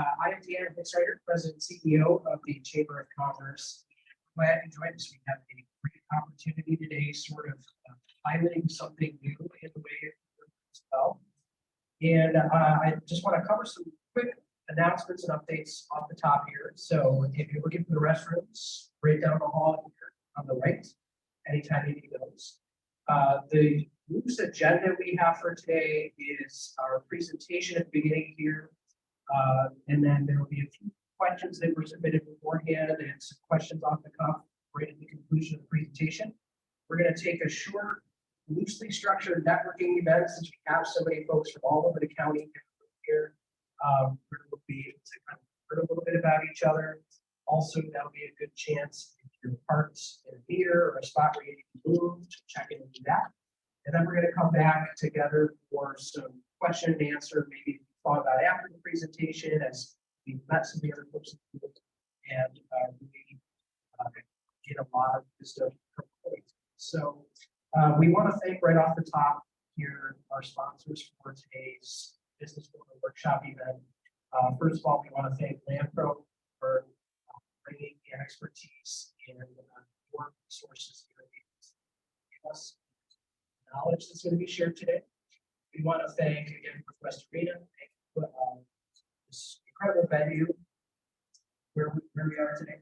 I am Deanna Hitzreiter, President and CEO of the Chamber of Commerce. Glad you joined us. We have a great opportunity today, sort of piloting something new in the way it works as well. And I just want to cover some quick announcements and updates off the top here. So if you're looking for the restrooms, right down the hall here on the right, anytime you need those. The loose agenda we have for today is our presentation at the beginning here. And then there will be a few questions that were submitted beforehand and some questions off the cuff right at the conclusion of the presentation. We're going to take a short, loosely structured networking event since we have so many folks from all over the county here. We're going to be able to kind of learn a little bit about each other. Also, that'll be a good chance if you're parked in a theater or a spot where you need to move to check in and do that. And then we're going to come back together for some question and answer, maybe thought about after the presentation as we met some of the other folks and really get a lot of wisdom from points. So we want to thank right off the top here our sponsors for today's business workshop event. First of all, we want to thank LandPro for bringing the expertise and your resources here to give us knowledge that's going to be shared today. We want to thank again Northwest Arena for this incredible venue where we are today.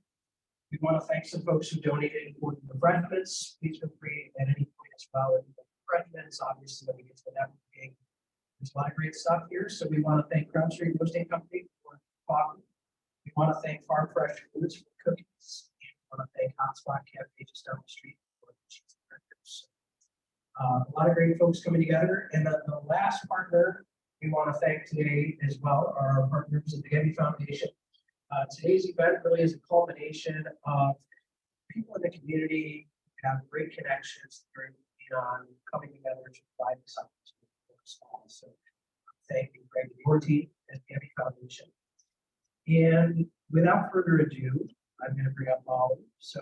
We want to thank some folks who donated for the refreshments. Please feel free at any point as well. And the refreshments, obviously, when we get to the networking, there's a lot of great stuff here. So we want to thank Crown Street Roasting Company for coffee. We want to thank Farm Fresh Foods for cookies. And we want to thank Hotspot Cafe just down the street for the cheese and crackers. A lot of great folks coming together. And then the last partner we want to thank today as well are our partners at the Getty Foundation. Today's event really is a culmination of people in the community who have great connections during on coming together to provide this opportunity for us all. So thank you, Greg, and your team at the Getty Foundation. And without further ado, I'm going to bring up Molly. So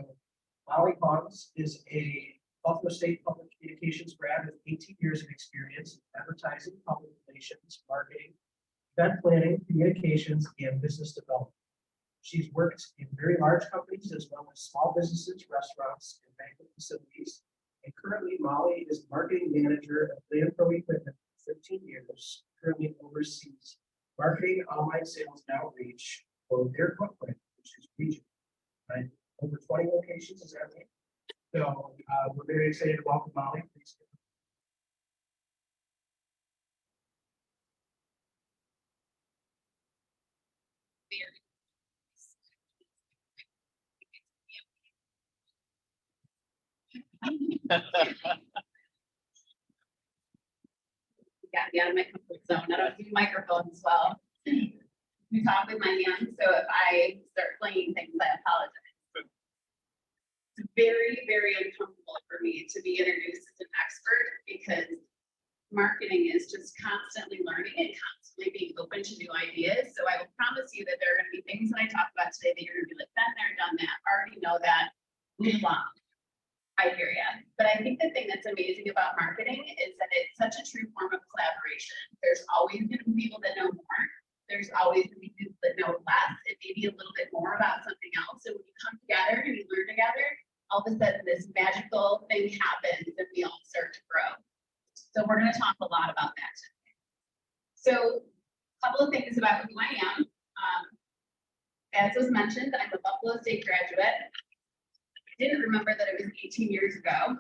Molly Bonds is a Buffalo State Public Communications grad with 18 years of experience in advertising, public relations, marketing, event planning, communications, and business development. She's worked in very large companies as well as small businesses, restaurants, and banquet facilities. And currently, Molly is marketing manager of LandPro Equipment for 13 years, currently oversees marketing, online sales, and outreach for their footprint, which is region, right? Over 20 locations, is that right? So we're very excited to welcome Molly. Please. Got me out of my comfort zone. I don't do microphones well. We talk with my hands, so if I start playing things, I apologize. It's very, very uncomfortable for me to be introduced as an expert because marketing is just constantly learning and constantly being open to new ideas. So I will promise you that there are going to be things that I talk about today that you're going to be like, been there, done that, already know that, move along. I hear you. But I think the thing that's amazing about marketing is that it's such a true form of collaboration. There's always going to be people that know more. There's always going to be people that know less and maybe a little bit more about something else. So when you come together and you learn together, all of a sudden this magical thing happens and we all start to grow. So we're going to talk a lot about that today. So a couple of things about who I am. As was mentioned, I'm a Buffalo State graduate. Didn't remember that it was 18 years ago,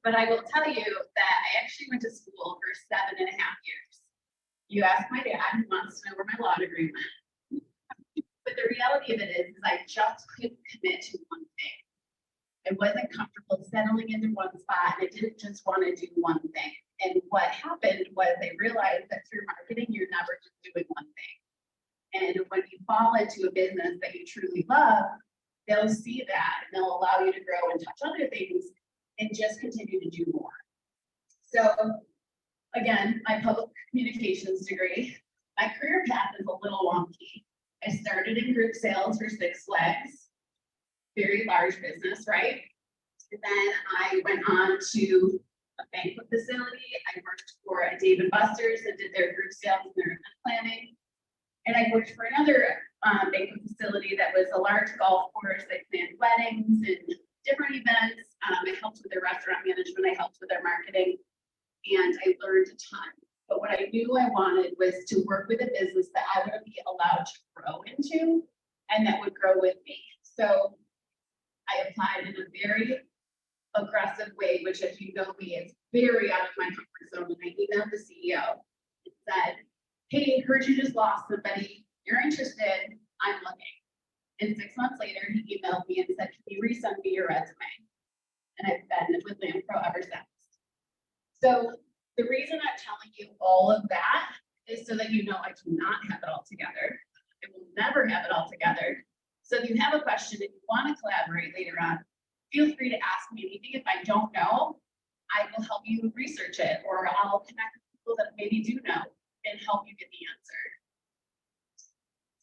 but I will tell you that I actually went to school for 7.5 years. You ask my dad, who wants to know where my law degree went. But the reality of it is I just couldn't commit to one thing. I wasn't comfortable settling into one spot, and I didn't just want to do one thing. And what happened was I realized that through marketing, you're never just doing one thing. And when you fall into a business that you truly love, they'll see that and they'll allow you to grow and touch other things and just continue to do more. So again, my public communications degree, my career path is a little wonky. I started in group sales for Six Flags, very large business, right? And then I went on to a banquet facility. I worked for a Dave & Buster's and did their group sales and their event planning. And I worked for another banquet facility that was a large golf course. They planned weddings and different events. I helped with their restaurant management. I helped with their marketing, and I learned a ton. But what I knew I wanted was to work with a business that I would be allowed to grow into and that would grow with me. So I applied in a very aggressive way, which, if you know me, is very out of my comfort zone. And I emailed the CEO and said, hey, heard you just lost somebody. You're interested. I'm looking. And 6 months later, he emailed me and said, can you resend me your resume? And I've been with LandPro ever since. So the reason I'm telling you all of that is so that you know I do not have it all together. I will never have it all together. So if you have a question and you want to collaborate later on, feel free to ask me anything. If I don't know, I will help you research it, or I'll connect with people that maybe do know and help you get the answer.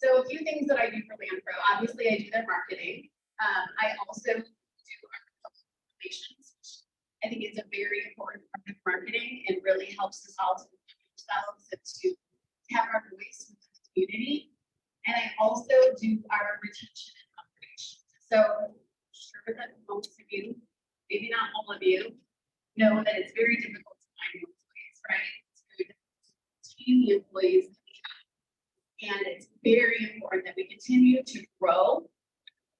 So a few things that I do for LandPro. Obviously, I do their marketing. I also do our public relations, which I think is a very important part of marketing and really helps us all to ourselves and to have our voice with the community. And I also do our retention and operations. So I'm sure that most of you, maybe not all of you, know that it's very difficult to find employees, right? It's very difficult to retain the employees that we have. And it's very important that we continue to grow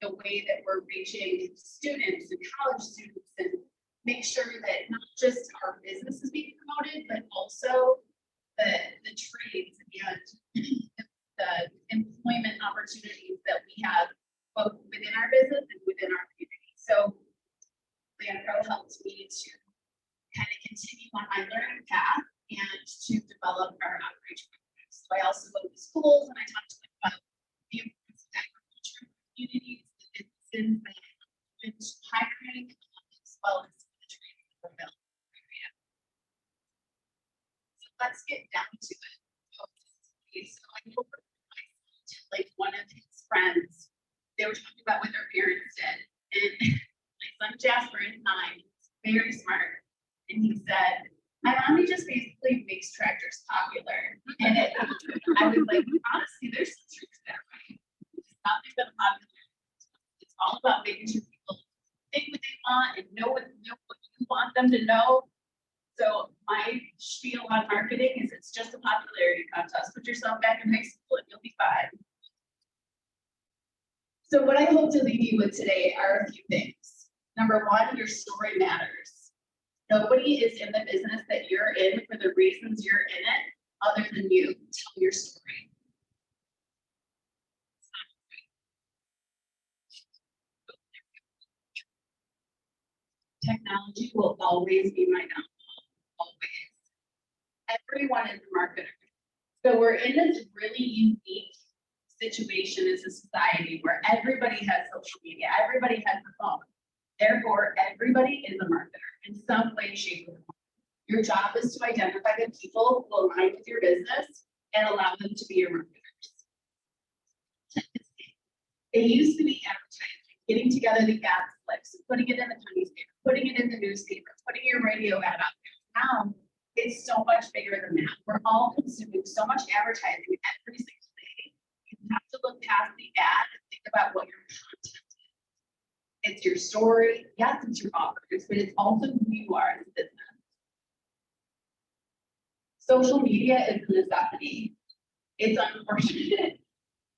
the way that we're reaching students and college students, and make sure that not just our business is being promoted, but also the trades and the employment opportunities that we have both within our business and within our community. So LandPro helped me to kind of continue on my learning path and to develop our outreach programs. So I also go to schools and I talk to them about the importance of agriculture communities, the businesses that have been hiring, as well as the trades that are available in the area. So let's get down to it. So I over my son to like one of his friends. They were talking about what their parents did, and my son Jasper is 9, very smart, and he said, my mommy just basically makes tractors popular. And I was like, honestly, there's some truth to that, right? It's not make them popular. It's all about making sure people think what they want and know what you want them to know. So my spiel on marketing is it's just a popularity contest. Put yourself back in high school and you'll be fine. So what I hope to leave you with today are a few things. Number one, your story matters. Nobody is in the business that you're in for the reasons you're in it, other than you. Tell your story. Technology will always be my downfall, always. Everyone is a marketer. So we're in this really unique situation as a society where everybody has social media, everybody has a phone. Therefore, everybody is a marketer in some way, shape, or form. Your job is to identify the people who align with your business and allow them to be your marketers. It used to be advertising, getting together the ad clips, putting it in the newspaper, putting it in the newspaper, putting your radio ad out there. Now, it's so much bigger than that. We're all consuming so much advertising every single day. You have to look past the ad and think about what your content is. It's your story. Yes, it's your offers, but it's also who you are as a business. Social media is a necessity. It's unfortunate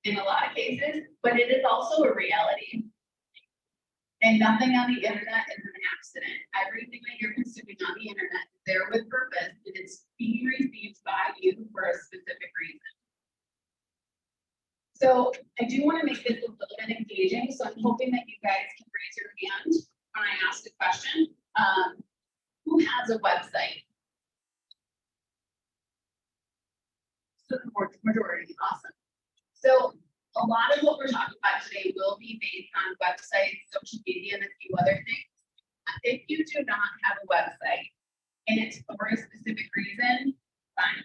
in a lot of cases, but it is also a reality. And nothing on the internet is an accident. Everything that you're consuming on the internet is there with purpose, and it's being received by you for a specific reason. So I do want to make this a little bit engaging, so I'm hoping that you guys can raise your hand when I ask a question. Who has a website? So the majority, awesome. So a lot of what we're talking about today will be based on websites, social media, and a few other things. If you do not have a website and it's for a specific reason, fine.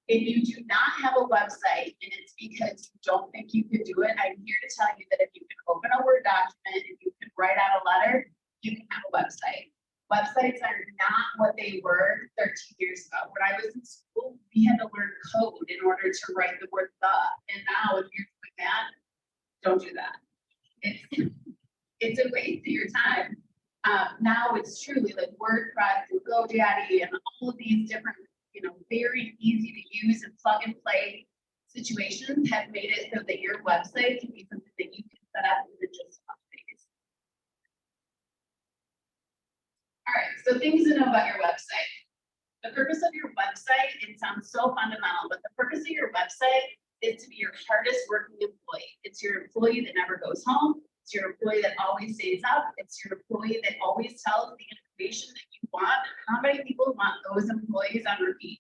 If you do not have a website and it's because you don't think you can do it, I'm here to tell you that if you can open a Word document and you can write out a letter, you can have a website. Websites are not what they were 13 years ago. When I was in school, we had to learn code in order to write the word "the" don't do that. It's a waste of your time. Now it's truly like WordPress and GoDaddy and all of these different, very easy to use and plug and play situations have made it so that your website can be something that you can set up in just a few days. All right, so things to know about your website. The purpose of your website, it sounds so fundamental, but the purpose of your website is to be your hardest working employee. It's your employee that never goes home. It's your employee that always stays up. It's your employee that always tells the information that you want. How many people want those employees on repeat?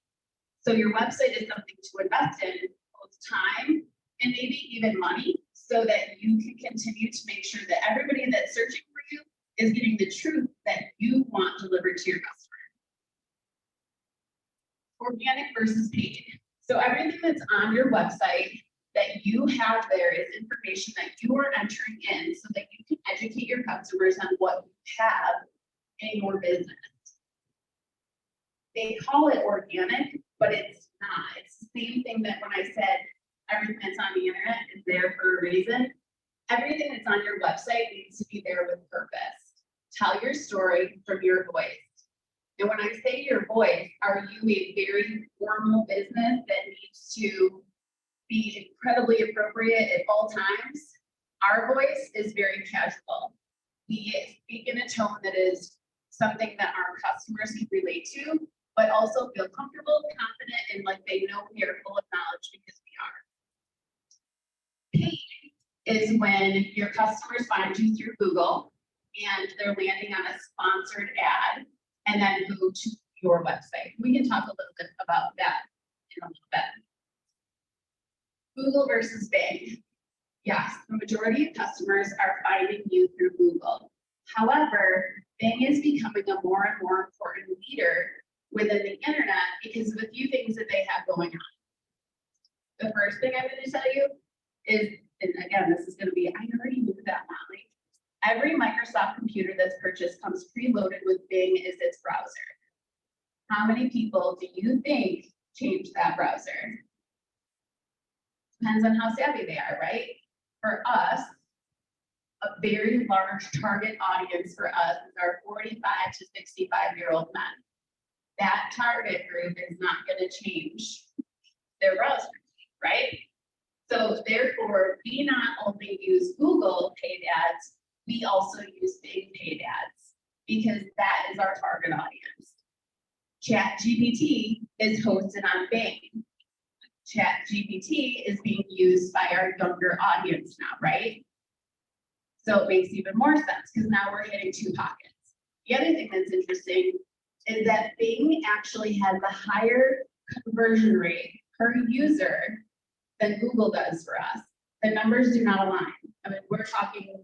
So your website is something to invest in, both time and maybe even money, so that you can continue to make sure that everybody that's searching for you is getting the truth that you want delivered to your customer. Organic versus paid. So everything that's on your website that you have there is information that you are entering in so that you can educate your customers on what you have in your business. They call it organic, but it's not. It's the same thing that when I said everything that's on the internet is there for a reason. Everything that's on your website needs to be there with purpose. Tell your story from your voice. And when I say your voice, are you a very formal business that needs to be incredibly appropriate at all times? Our voice is very casual. We speak in a tone that is something that our customers can relate to, but also feel comfortable, confident, and like they know we are full of knowledge because we are. Paid is when your customers find you through Google and they're landing on a sponsored ad and then go to your website. We can talk a little bit about that in a little bit. Google versus Bing. Yes, the majority of customers are finding you through Google. However, Bing is becoming a more and more important leader within the internet because of a few things that they have going on. The first thing I'm going to tell you is, and again, this is going to be, I already knew that, Molly. Every Microsoft computer that's purchased comes preloaded with Bing as its browser. How many people do you think change that browser? Depends on how savvy they are, right? For us, a very large target audience for us is our 45 to 65-year-old men. That target group is not going to change their browser, right? So therefore, we not only use Google paid ads, we also use Bing paid ads because that is our target audience. ChatGPT is hosted on Bing. ChatGPT is being used by our younger audience now, right? So it makes even more sense because now we're hitting two pockets. The other thing that's interesting is that Bing actually has a higher conversion rate per user than Google does for us. The numbers do not align. I mean, we're talking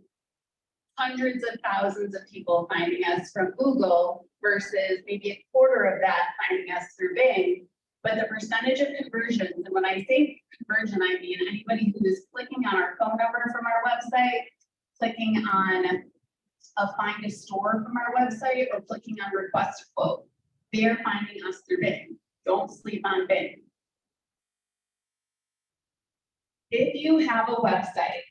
hundreds of thousands of people finding us from Google versus maybe a quarter of that finding us through Bing. But the percentage of conversions, and when I say conversion, I mean anybody who is clicking on our phone number from our website, clicking on a find a store from our website, or clicking on request a quote. They're finding us through Bing. Don't sleep on Bing. If you have a website,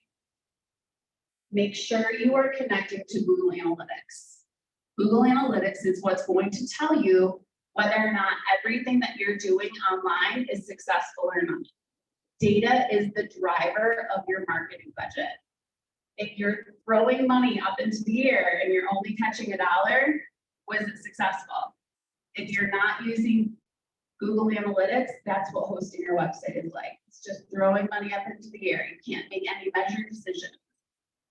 make sure you are connecting to Google Analytics. Google Analytics is what's going to tell you whether or not everything that you're doing online is successful or not. Data is the driver of your marketing budget. If you're throwing money up into the air and you're only catching $1, was it successful? If you're not using Google Analytics, that's what hosting your website is like. It's just throwing money up into the air. You can't make any measured decisions.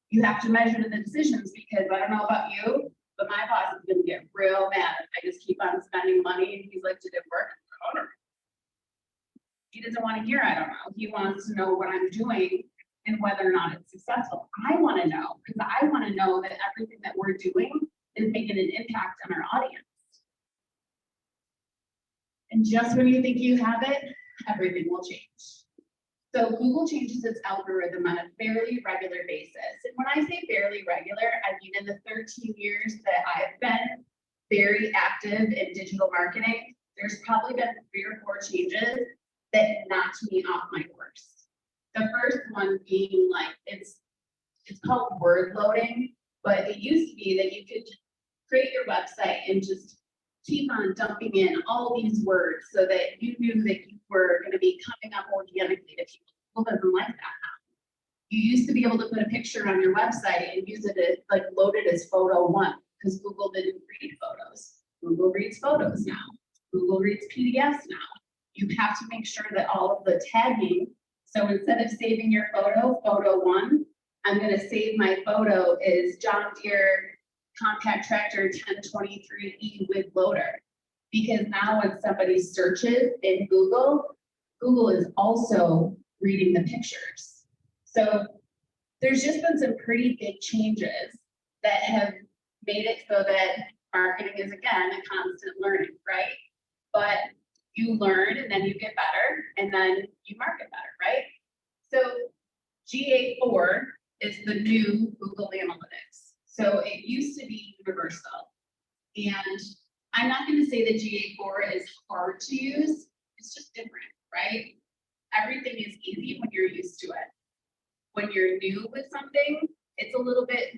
You have to measure the decisions because I don't know about you, but my boss is going to get real mad if I just keep on spending money and he's like, did it work? I don't know. He doesn't want to hear, I don't know. He wants to know what I'm doing and whether or not it's successful. I want to know because I want to know that everything that we're doing is making an impact on our audience. And just when you think you have it, everything will change. So Google changes its algorithm on a fairly regular basis. And when I say fairly regular, I mean in the 13 years that I've been very active in digital marketing, there's probably been 3 or 4 changes that knocked me off my horse. The first one being like, it's it's called word loading, but it used to be that you could create your website and just keep on dumping in all these words so that you knew that you were gonna be coming up organically to people. Google doesn't like that now. You used to be able to put a picture on your website and use it as, like, load it as photo one, because Google didn't read photos. Google reads photos now. Google reads PDFs now. You have to make sure that all of the tagging, so instead of saving your photo one, I'm gonna save my photo is John Deere compact tractor 1023E with loader. Because now when somebody searches in Google, Google is also reading the pictures. So there's just been some pretty big changes that have made it so that marketing is, again, a constant learning, right? But you learn and then you get better and then you market better, right? So GA4 is the new Google Analytics. So it used to be universal. And I'm not going to say that GA4 is hard to use. It's just different, right? Everything is easy when you're used to it. When you're new with something, it's a little bit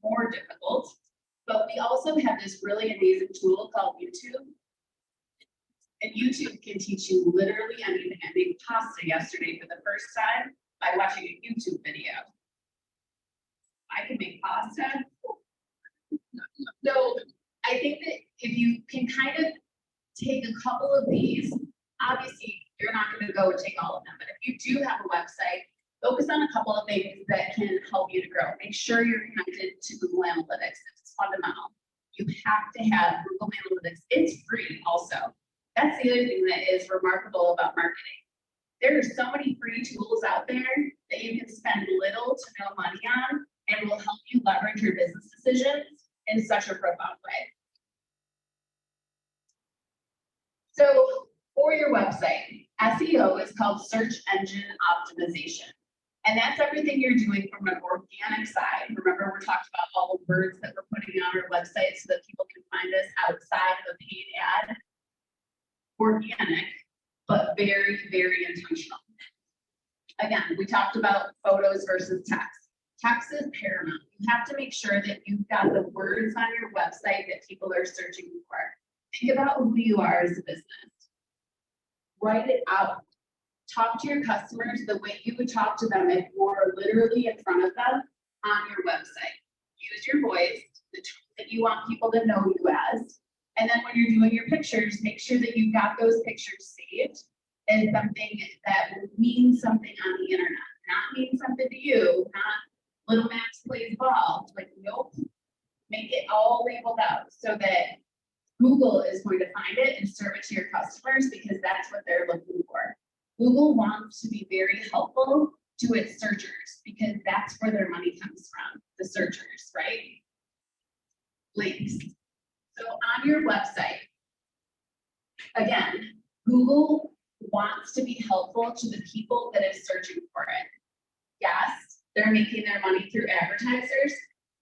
more difficult. But we also have this really amazing tool called YouTube. And YouTube can teach you literally anything. I made pasta yesterday for the first time by watching a YouTube video. I can make pasta. So I think that if you can kind of take a couple of these, obviously you're not going to go and take all of them, but if you do have a website, focus on a couple of things that can help you to grow. Make sure you're connected to Google Analytics. It's fundamental. You have to have Google Analytics. It's free also. That's the other thing that is remarkable about marketing. There are so many free tools out there that you can spend little to no money on and will help you leverage your business decisions in such a profound way. So for your website, SEO is called search engine optimization. And that's everything you're doing from an organic side. Remember, we're talking about all the words that we're putting on our website so that people can find us outside of a paid ad. Organic, but very, very intentional. Again, we talked about photos versus text. Text is paramount. You have to make sure that you've got the words on your website that people are searching for. Think about who you are as a business. Write it out. Talk to your customers the way you would talk to them if you were literally in front of them on your website. Use your voice, the tone that you want people to know you as. And then when you're doing your pictures, make sure that you've got those pictures saved as something that will mean something on the internet. Not mean something to you, not little Max plays ball. Like, nope. Make it all labeled out so that Google is going to find it and serve it to your customers because that's what they're looking for. Google wants to be very helpful to its searchers because that's where their money comes from, the searchers, right? Links. So on your website, again, Google wants to be helpful to the people that are searching for it. Yes, they're making their money through advertisers,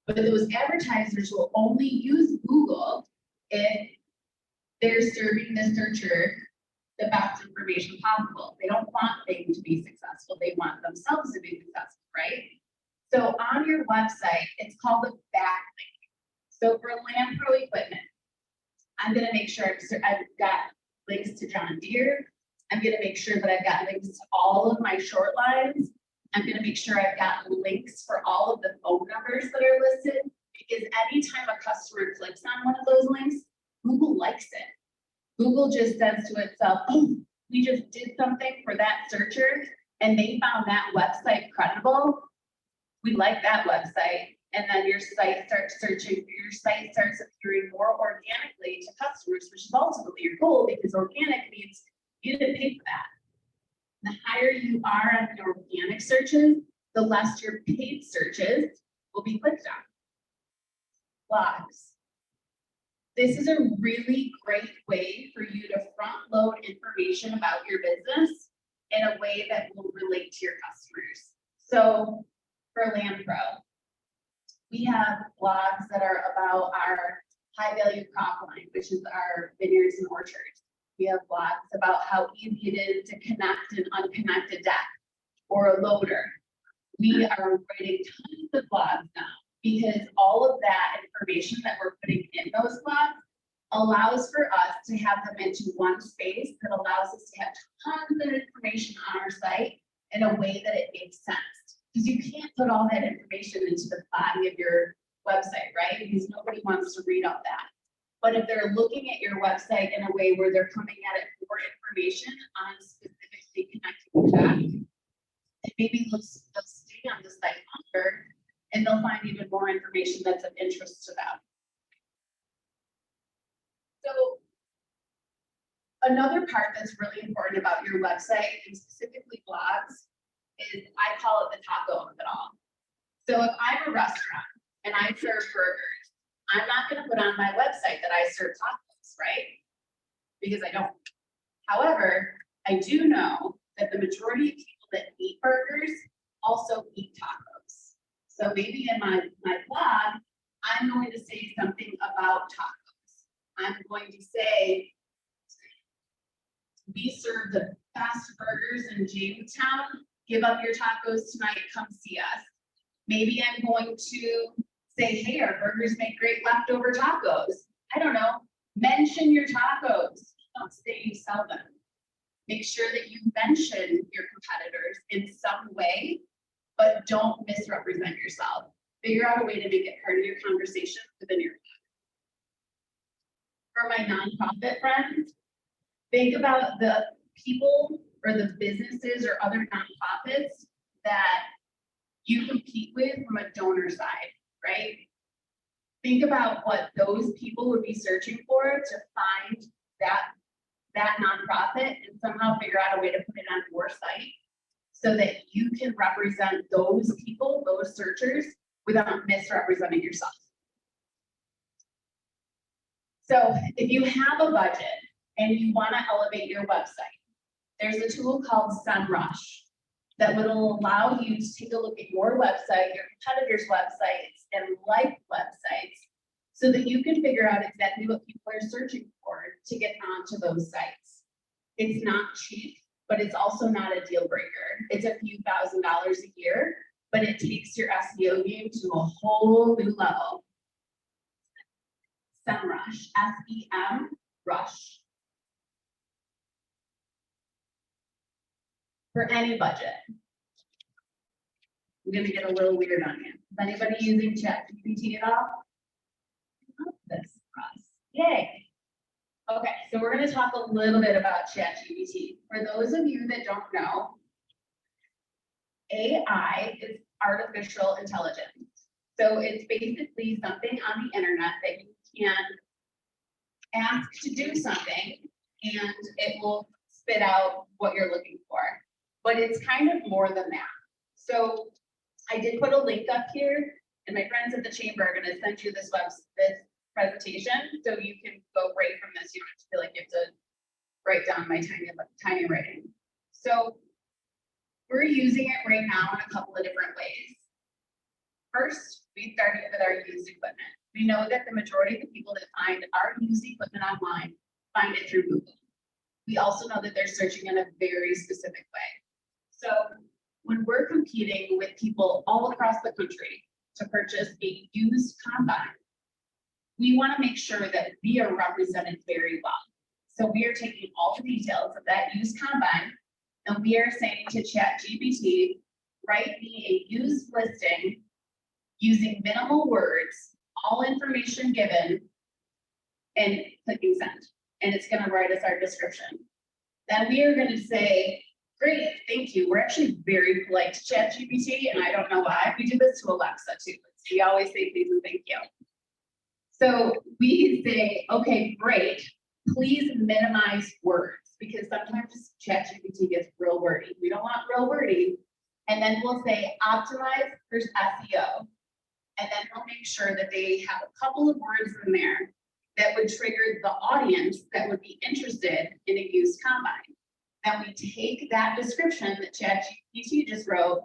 but those advertisers will only use Google if they're serving the searcher the best information possible. They don't want things to be successful. They want themselves to be successful, right? So on your website, it's called a backlink. So for Land Pro equipment, I'm going to make sure I've got links to John Deere. I'm going to make sure that I've got links to all of my short lines. I'm going to make sure I've got links for all of the phone numbers that are listed, because anytime a customer clicks on one of those links, Google likes it. Google just says to itself, oh, we just did something for that searcher and they found that website credible. We like that website. And then your site starts searching, your site starts appearing more organically to customers, which is ultimately your goal, because organic means you didn't pay for that. The higher you are on the organic searches, the less your paid searches will be clicked on. Blogs. This is a really great way for you to front load information about your business in a way that will relate to your customers. So for Land Pro, we have blogs that are about our high value crop line, which is our vineyards and orchards. We have blogs about how easy it is to connect an unconnected deck or a loader. We are writing tons the blogs now, because all of that information that we're putting in those blogs allows for us to have them into one space that allows us to have tons of information on our site in a way that it makes sense. Because you can't put all that information into the body of your website, right? Because nobody wants to read all that. But if they're looking at your website in a way where they're coming at it for information on specifically connecting back, and maybe they'll stay on the site longer and they'll find even more information that's of interest to them. So another part that's really important about your website and specifically blogs is I call it the taco of it all. So if I'm a restaurant and I serve burgers, I'm not going to put on my website that I serve tacos, right? Because I don't. However, I do know that the majority of people that eat burgers also eat tacos. So maybe in my blog, I'm going to say something about tacos. I'm going to say, we serve the best burgers in Jamestown. Give up your tacos tonight, come see us. Maybe I'm going to say, hey, our burgers make great leftover tacos. I don't know, mention your tacos. Don't say you sell them. Make sure that you mention your competitors in some way, but don't misrepresent yourself. Figure out a way to make it part of your conversation within your blog. For my nonprofit friends, think about the people or the businesses or other nonprofits that you compete with from a donor side, right? Think about what those people would be searching for to find that nonprofit and somehow figure out a way to put it on your site so that you can represent those people, those searchers, without misrepresenting yourself. So if you have a budget and you want to elevate your website, there's a tool called SEMrush that will allow you to take a look at your website, your competitors' websites, and like websites so that you can figure out exactly what people are searching for to get onto those sites. It's not cheap, but it's also not a deal breaker. It's a few $1,000s a year, but it takes your SEO game to a whole new level. SEMrush, S-E-M, Rush. For any budget. I'm gonna get a little weird on you. Is anybody using ChatGPT at all? I love this for us. Yay. Okay, so we're gonna talk a little bit about ChatGPT. For those of you that don't know, AI is artificial intelligence. So it's basically something on the internet that you can ask to do something and it will spit out what you're looking for. But it's kind of more than that. So I did put a link up here, and my friends at the chamber are gonna send you this presentation, so you can go right from this. You don't have to feel like you have to write down my tiny writing. So we're using it right now in a couple of different ways. First, we started with our used equipment. We know that the majority of the people that find our used equipment online find it through Google. We also know that they're searching in a very specific way. So when we're competing with people all across the country to purchase a used combine, we want to make sure that we are represented very well. So we are taking all the details of that used combine and we are saying to ChatGPT, write me a used listing using minimal words, all information given, and clicking send. And it's going to write us our description. Then we are going to say, great, thank you. We're actually very polite to ChatGPT, and I don't know why. We do this to Alexa too. We always say please and thank you. So we say, okay, great. Please minimize words because sometimes ChatGPT gets real wordy. We don't want real wordy. And then we'll say optimize for SEO. And then we'll make sure that they have a couple of words in there that would trigger the audience that would be interested in a used combine. Then we take that description that ChatGPT just wrote,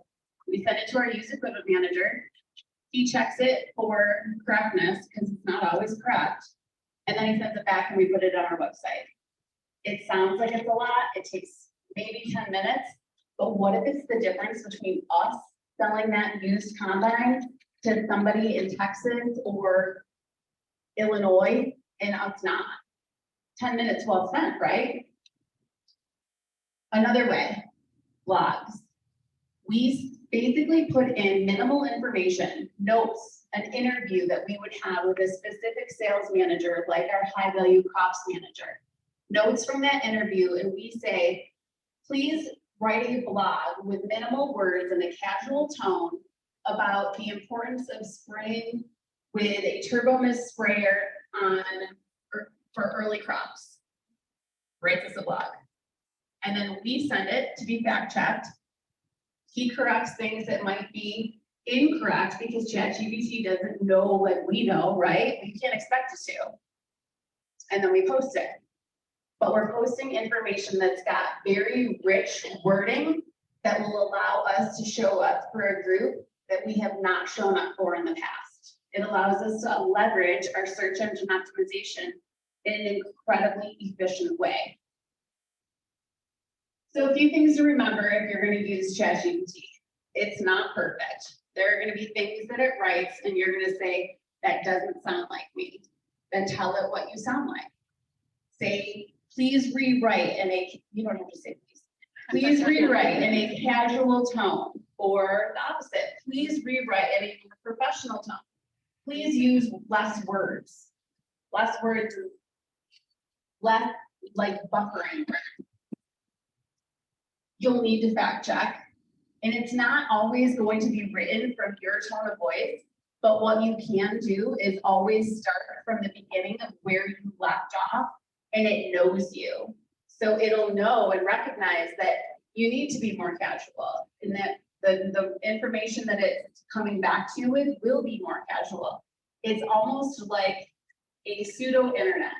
we send it to our used equipment manager. He checks it for correctness because it's not always correct. And then he sends it back and we put it on our website. It sounds like it's a lot. It takes maybe 10 minutes, but what if it's the difference between us selling that used combine to somebody in Texas or Illinois and us not. 10 minutes well spent, right? Another way, blogs. We basically put in minimal information, notes, an interview that we would have with a specific sales manager, like our high value crops manager. Notes from that interview, and we say, please write a blog with minimal words and a casual tone about the importance of spraying with a turbo mist sprayer for early crops. Writes us a blog. And then we send it to be fact checked. He corrects things that might be incorrect because ChatGPT doesn't know like we know, right? We can't expect it to. And then we post it. But we're posting information that's got very rich wording that will allow us to show up for a group that we have not shown up for in the past. It allows us to leverage our search engine optimization in an incredibly efficient way. So a few things to remember if you're going to use ChatGPT. It's not perfect. There are going to be things that it writes and you're going to say, that doesn't sound like me. Then tell it what you sound like. Say, please rewrite in a, you don't have to say please. Please rewrite in a casual tone, or the opposite. Please rewrite in a professional tone. Please use less words. Less words, less like buffering. You'll need to fact check. And it's not always going to be written from your tone of voice, but what you can do is always start from the beginning of where you left off, and it knows you. So it'll know and recognize that you need to be more casual, and that the information that it's coming back to you with will be more casual. It's almost like a pseudo internet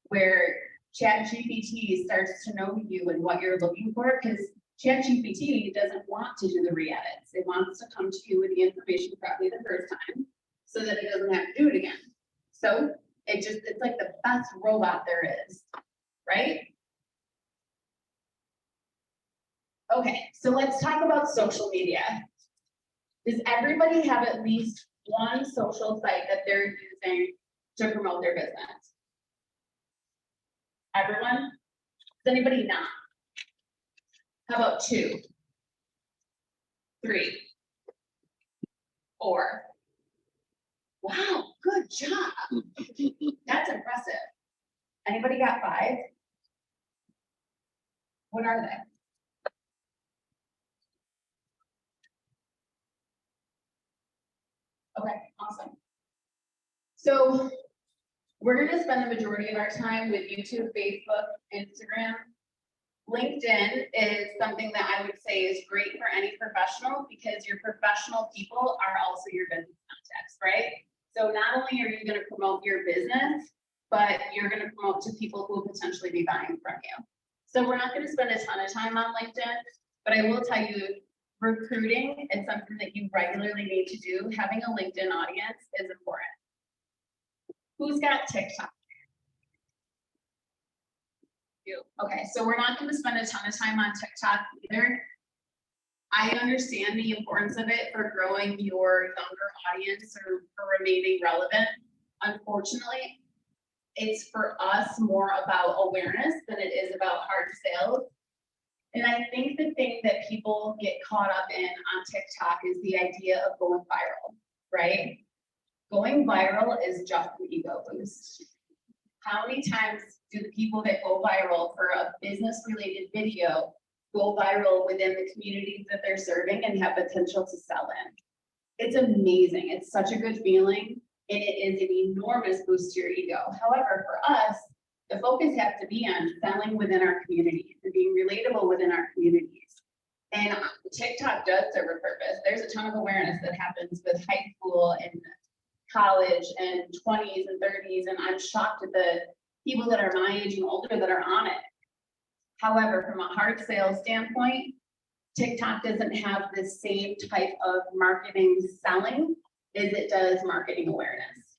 where ChatGPT starts to know you and what you're looking for, because ChatGPT doesn't want to do the re-edits. It wants to come to you with the information correctly the first time so that it doesn't have to do it again. So it's like the best robot there is, right? Okay, so let's talk about social media. Does everybody have at least one social site that they're using to promote their business? Everyone? Does anybody not? How about 2, 3, 4? Wow, good job. That's impressive. Anybody got 5? What are they? Okay, awesome. So we're going to spend the majority of our time with YouTube, Facebook, Instagram. LinkedIn is something that I would say is great for any professional, because your professional people are also your business contacts, right? So not only are you going to promote your business, but you're going to promote to people who will potentially be buying from you. So we're not going to spend a ton of time on LinkedIn, but I will tell you, recruiting is something that you regularly need to do. Having a LinkedIn audience is important. Who's got TikTok? You. Okay, so we're not going to spend a ton of time on TikTok either. I understand the importance of it for growing your younger audience or for remaining relevant. Unfortunately, it's for us more about awareness than it is about hard sales. And I think the thing that people get caught up in on TikTok is the idea of going viral, right? Going viral is just an ego boost. How many times do the people that go viral for a business-related video go viral within the communities that they're serving and have potential to sell in? It's amazing. It's such a good feeling, and it is an enormous boost to your ego. However, for us, the focus has to be on selling within our communities and being relatable within our communities. And TikTok does serve a purpose. There's a ton of awareness that happens with high school and college and 20s and 30s, and I'm shocked at the people that are my age and older that are on it. However, from a hard sales standpoint, TikTok doesn't have the same type of marketing selling as it does marketing awareness.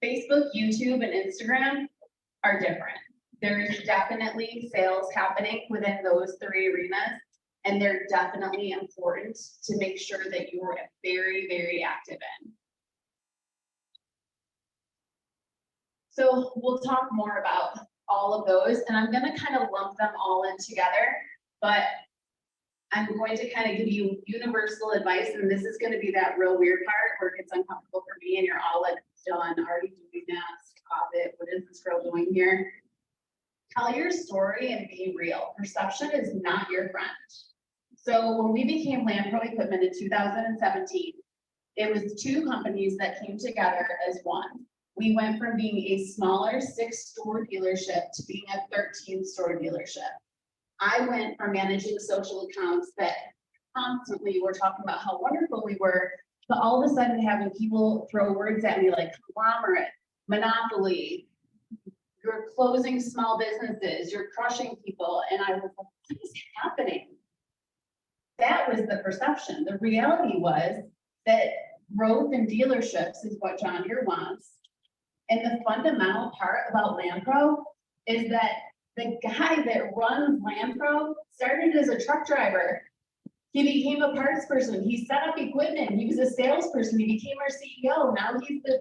Facebook, YouTube, and Instagram are different. There is definitely sales happening within those 3 arenas, And they're definitely important to make sure that you are very, very active in. So we'll talk more about all of those, and I'm gonna kind of lump them all in together, but I'm going to kind of give you universal advice, and this is gonna be that real weird part where it gets uncomfortable for me and you're all like, done, already doing that, stop it, what is this girl doing here? Tell your story and be real. Perception is not your friend. So when we became Land Pro Equipment in 2017, it was two companies that came together as one. We went from being a smaller 6-store dealership to being a 13-store dealership. I went from managing social accounts that constantly were talking about how wonderful we were, to all of a sudden having people throw words at me like conglomerate, monopoly, you're closing small businesses, you're crushing people. And I was like, what is happening? That was the perception. The reality was that growth in dealerships is what John Deere wants. And the fundamental part about Land Pro is that the guy that runs Land Pro started as a truck driver. He became a parts person. He set up equipment. He was a salesperson. He became our CEO. Now he's the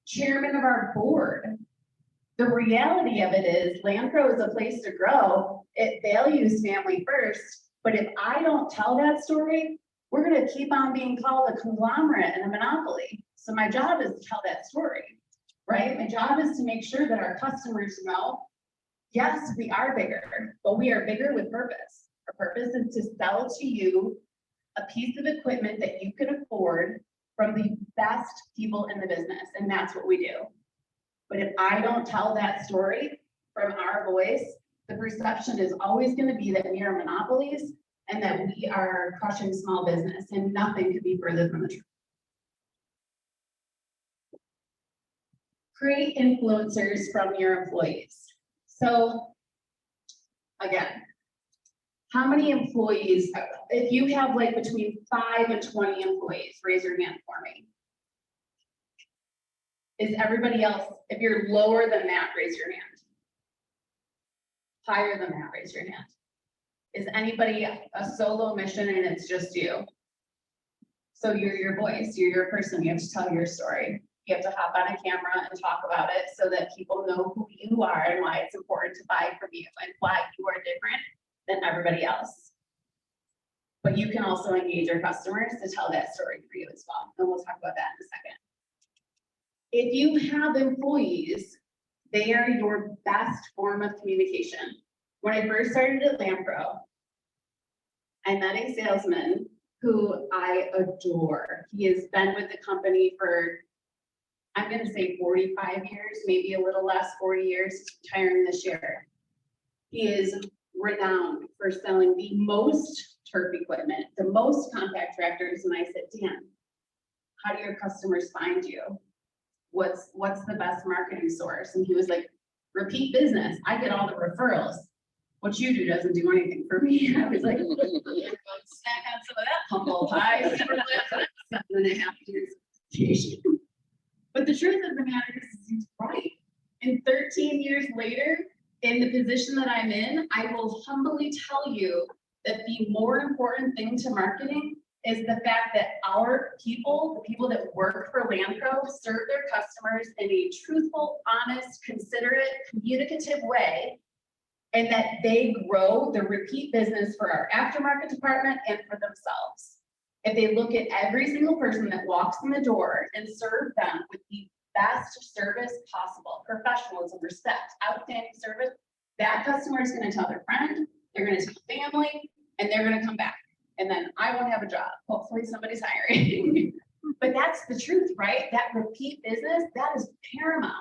chairman of our board. The reality of it is Land Pro is a place to grow. It values family first. But if I don't tell that story, we're going to keep on being called a conglomerate and a monopoly. So my job is to tell that story, right? My job is to make sure that our customers know, yes, we are bigger, but we are bigger with purpose. Our purpose is to sell to you a piece of equipment that you can afford from the best people in the business, and that's what we do. But if I don't tell that story from our voice, the perception is always going to be that we are monopolies and that we are crushing small business, and nothing could be further from the truth. Create influencers from your employees. So again, how many employees, if you have like between 5 and 20 employees, raise your hand for me. Is everybody else, if you're lower than that, raise your hand. Higher than that, raise your hand. Is anybody a solo mission and it's just you? So you're your voice, you're your person, you have to tell your story. You have to hop on a camera and talk about it so that people know who you are and why it's important to buy from you and why you are different than everybody else. But you can also engage your customers to tell that story for you as well. And we'll talk about that in a second. If you have employees, they are your best form of communication. When I first started at Land Pro, I met a salesman who I adore. He has been with the company for, I'm going to say 45 years, maybe a little less, 40 years, retiring this year. He is renowned for selling the most turf equipment, the most compact tractors. And I said, Dan, how do your customers find you? What's the best marketing source? And he was like, repeat business. I get all the referrals. What you do doesn't do anything for me. I was like, snack on some of that humble pie. 7.5 years of education. But the truth of the matter is he's right. And 13 years later, in the position that I'm in, I will humbly tell you that the more important thing to marketing is the fact that our people, the people that work for Land Pro, serve their customers in a truthful, honest, considerate, communicative way, and that they grow the repeat business for our aftermarket department and for themselves. If they look at every single person that walks in the door and serve them with the best service possible, professionalism, respect, outstanding service, that customer is going to tell their friend, they're going to tell family, and they're going to come back. And then I won't have a job. Hopefully somebody's hiring. But that's the truth, right? That repeat business, that is paramount.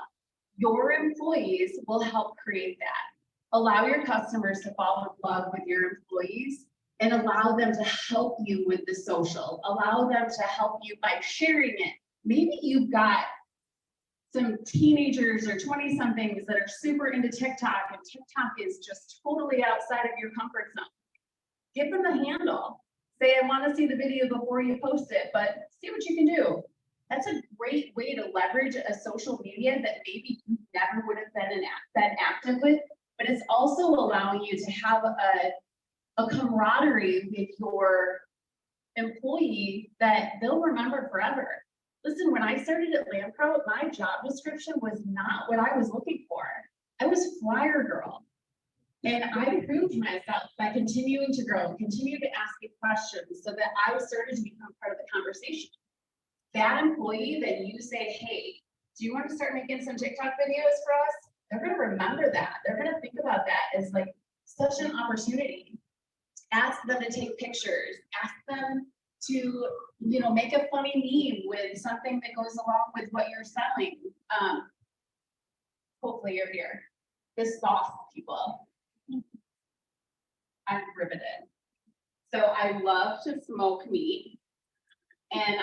Your employees will help create that. Allow your customers to fall in love with your employees and allow them to help you with the social. Allow them to help you by sharing it. Maybe you've got some teenagers or 20-somethings that are super into TikTok, and TikTok is just totally outside of your comfort zone. Give them the handle. Say, I want to see the video before you post it, but see what you can do. That's a great way to leverage a social media that maybe you never would have been active with, but it's also allowing you to have a camaraderie with your employee that they'll remember forever. Listen, when I started at Lampro, my job description was not what I was looking for. I was flyer girl. And I proved myself by continuing to grow, continue to ask you questions so that I started to become part of the conversation. That employee that you say, hey, do you want to start making some TikTok videos for us? They're going to remember that. They're going to think about that as like such an opportunity. Ask them to take pictures, ask them to, you know, make a funny meme with something that goes along with what you're selling. Hopefully you're here. This sauce, people. I'm riveted. So I love to smoke meat. And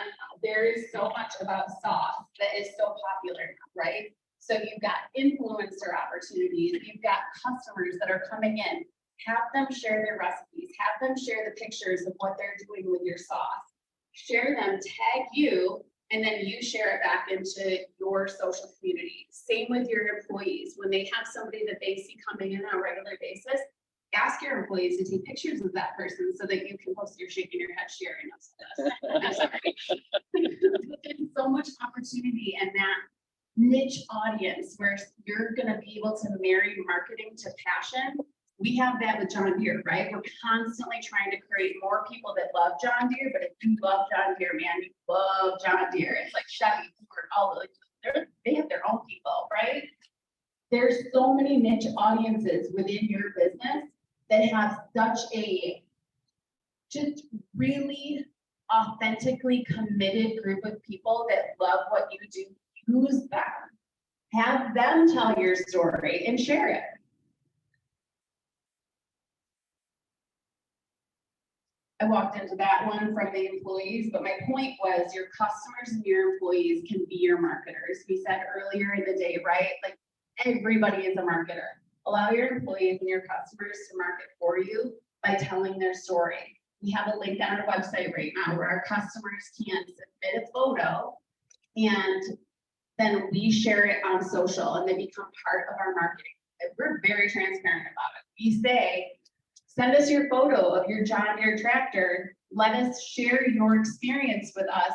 there is so much about sauce that is so popular, right? So you've got influencer opportunities, you've got customers that are coming in, have them share their recipes, have them share the pictures of what they're doing with your sauce, share them, tag you, and then you share it back into your social community. Same with your employees. When they have somebody that they see coming in on a regular basis, ask your employees to take pictures of that person so that you can post your shaking your head sharing of stuff. I'm sorry. There's so much opportunity in that niche audience where you're gonna be able to marry marketing to passion. We have that with John Deere, right? We're constantly trying to create more people that love John Deere, but if you love John Deere, man, you love John Deere. It's like Chevy, Ford, all the, like, they have their own people, right? There's so many niche audiences within your business that have such a just really authentically committed group of people that love what you do. Use them. Have them tell your story and share it. I walked into that one from the employees, but my point was your customers and your employees can be your marketers. We said earlier in the day, right? Like everybody is a marketer. Allow your employees and your customers to market for you by telling their story. We have a link on our website right now where our customers can submit a photo and then we share it on social and they become part of our marketing. And we're very transparent about it. We say, send us your photo of your John Deere tractor. Let us share your experience with us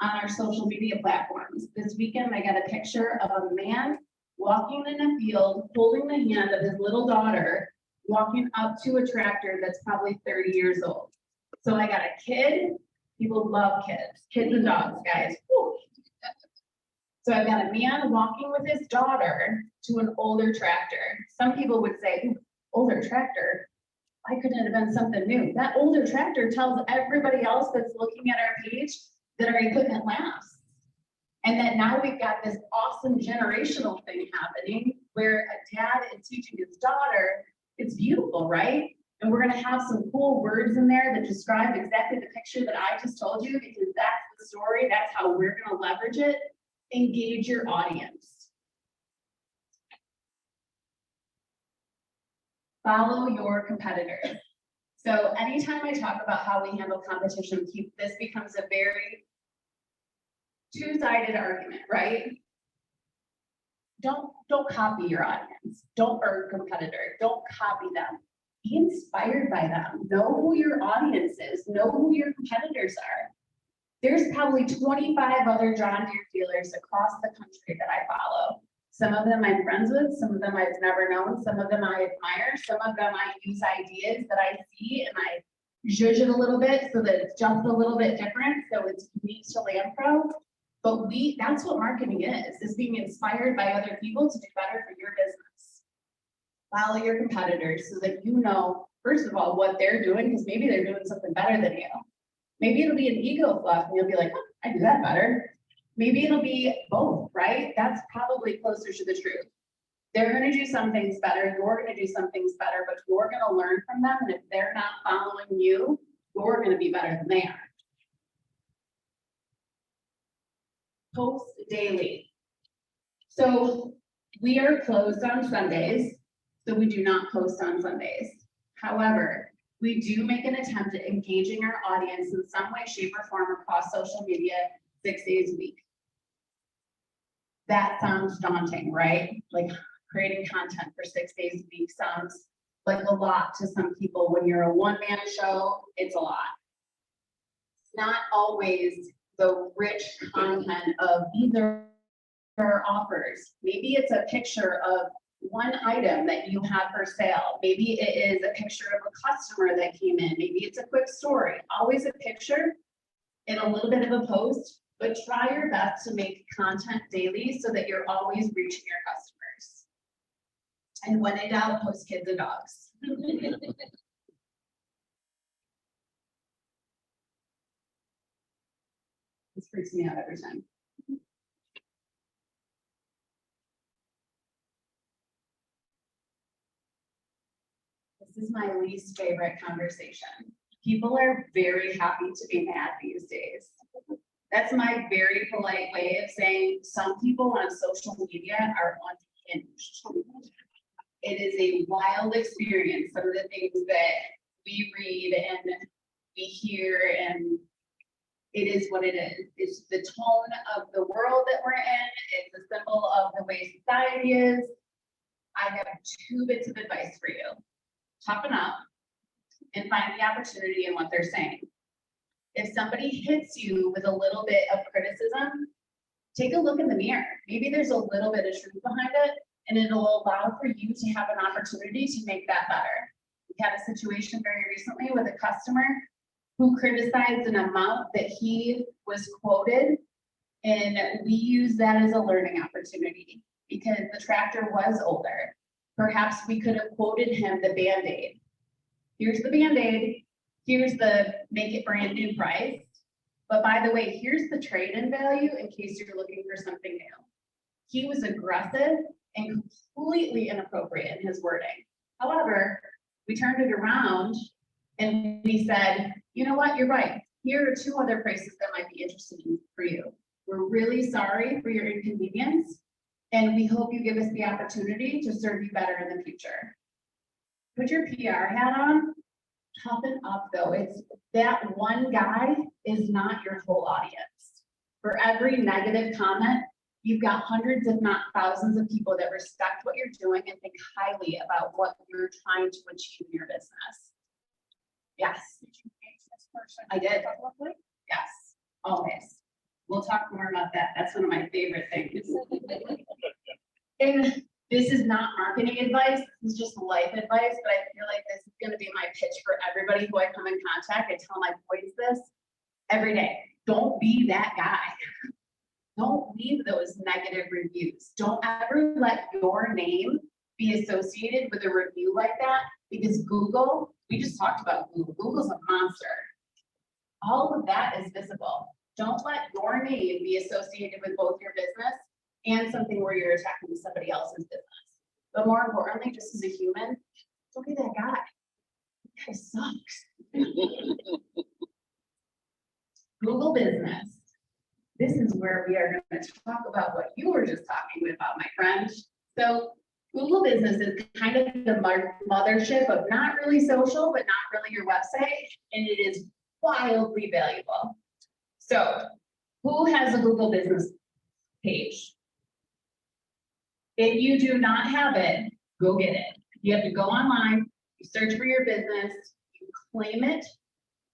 on our social media platforms. This weekend, I got a picture of a man walking in a field, holding the hand of his little daughter, walking up to a tractor that's probably 30 years old. So I got a kid. People love kids and dogs, guys. Woo. So I've got a man walking with his daughter to an older tractor. Some people would say, older tractor, why couldn't it have been something new? That older tractor tells everybody else that's looking at our page that our equipment lasts. And that now we've got this awesome generational thing happening where a dad is teaching his daughter. It's beautiful, right? And we're gonna have some cool words in there that describe exactly the picture that I just told you, because that's the story, that's how we're gonna leverage it. Engage your audience. Follow your competitors. So anytime I talk about how we handle competition, this becomes a very two-sided argument, right? Don't copy your audience. Or competitor. Don't copy them. Be inspired by them. Know who your audience is. Know who your competitors are. There's probably 25 other John Deere dealers across the country that I follow. Some of them I'm friends with, some of them I've never known, some of them I admire, some of them I use ideas that I see and I zhuzh it a little bit so that it's just a little bit different, so it's unique to Lampro. But that's what marketing is being inspired by other people to do better for your business. Follow your competitors so that you know, first of all, what they're doing, because maybe they're doing something better than you. Maybe it'll be an ego fluff and you'll be like, oh, I do that better. Maybe it'll be both, right? That's probably closer to the truth. They're gonna do some things better, you're gonna do some things better, but you're gonna learn from them. And if they're not following you, you're gonna be better than they are. Post daily. So we are closed on Sundays, so we do not post on Sundays. However, we do make an attempt at engaging our audience in some way, shape, or form across social media 6 days a week. That sounds daunting, right? Like creating content for 6 days a week sounds like a lot to some people. When you're a one-man show, it's a lot. It's not always the rich content of these are our offers. Maybe it's a picture of one item that you have for sale. Maybe it is a picture of a customer that came in. Maybe it's a quick story. Always a picture and a little bit of a post, but try your best to make content daily so that you're always reaching your customers. And when in doubt, post kids and dogs. This freaks me out every time. This is my least favorite conversation. People are very happy to be mad these days. That's my very polite way of saying some people on social media are unhinged. It is a wild experience, some of the things that we read and we hear, and it is what it is. It's the tone of the world that we're in. It's a symbol of the way society is. I have 2 bits of advice for you. Toughen up and find the opportunity in what they're saying. If somebody hits you with a little bit of criticism, take a look in the mirror. Maybe there's a little bit of truth behind it, and it'll allow for you to have an opportunity to make that better. We had a situation very recently with a customer who criticized an amount that he was quoted, and we use that as a learning opportunity because the tractor was older. Perhaps we could have quoted him the Band-Aid. Here's the Band-Aid, here's the make it brand new price. But by the way, here's the trade-in value in case you're looking for something new. He was aggressive and completely inappropriate in his wording. However, we turned it around and we said, you know what, you're right. Here are 2 other prices that might be interesting for you. We're really sorry for your inconvenience, and we hope you give us the opportunity to serve you better in the future. Put your PR hat on, toughen up though. It's that one guy is not your whole audience. For every negative comment, you've got hundreds, if not thousands of people that respect what you're doing and think highly about what you're trying to achieve in your business. Yes. I did. Yes, always. We'll talk more about that. That's one of my favorite things. And this is not marketing advice, this is just life advice, but I feel like this is gonna be my pitch for everybody who I come in contact. I tell my boys this every day. Don't be that guy. Don't leave those negative reviews. Don't ever let your name be associated with a review like that, because Google, we just talked about Google. Google's a monster. All of that is visible. Don't let your name be associated with both your business and something where you're attacking somebody else's business. But more importantly, just as a human, don't be that guy. That guy sucks. Google Business. This is where we are going to talk about what you were just talking about, my friend. So Google Business is kind of the mothership of not really social, but not really your website, and it is wildly valuable. So who has a Google Business page? If you do not have it, go get it. You have to go online, you search for your business, you claim it,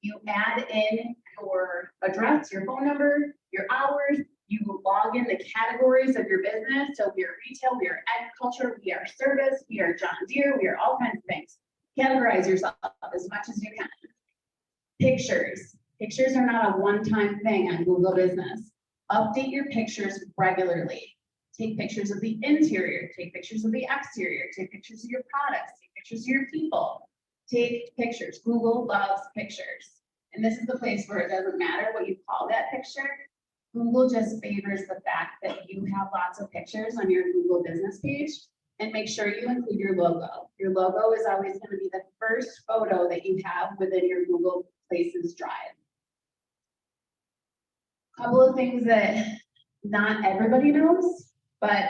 you add in your address, your phone number, your hours, you log in the categories of your business. So we are retail, we are agriculture, we are service, we are John Deere, we are all kinds of things. Categorize yourself as much as you can. Pictures. Pictures are not a one-time thing on Google Business. Update your pictures regularly. Take pictures of the interior, take pictures of the exterior, take pictures of your products, take pictures of your people. Take pictures. Google loves pictures. And this is the place where it doesn't matter what you call that picture. Google just favors the fact that you have lots of pictures on your Google Business page, and make sure you include your logo. Your logo is always going to be the first photo that you have within your Google Places Drive. Couple of things that not everybody knows, but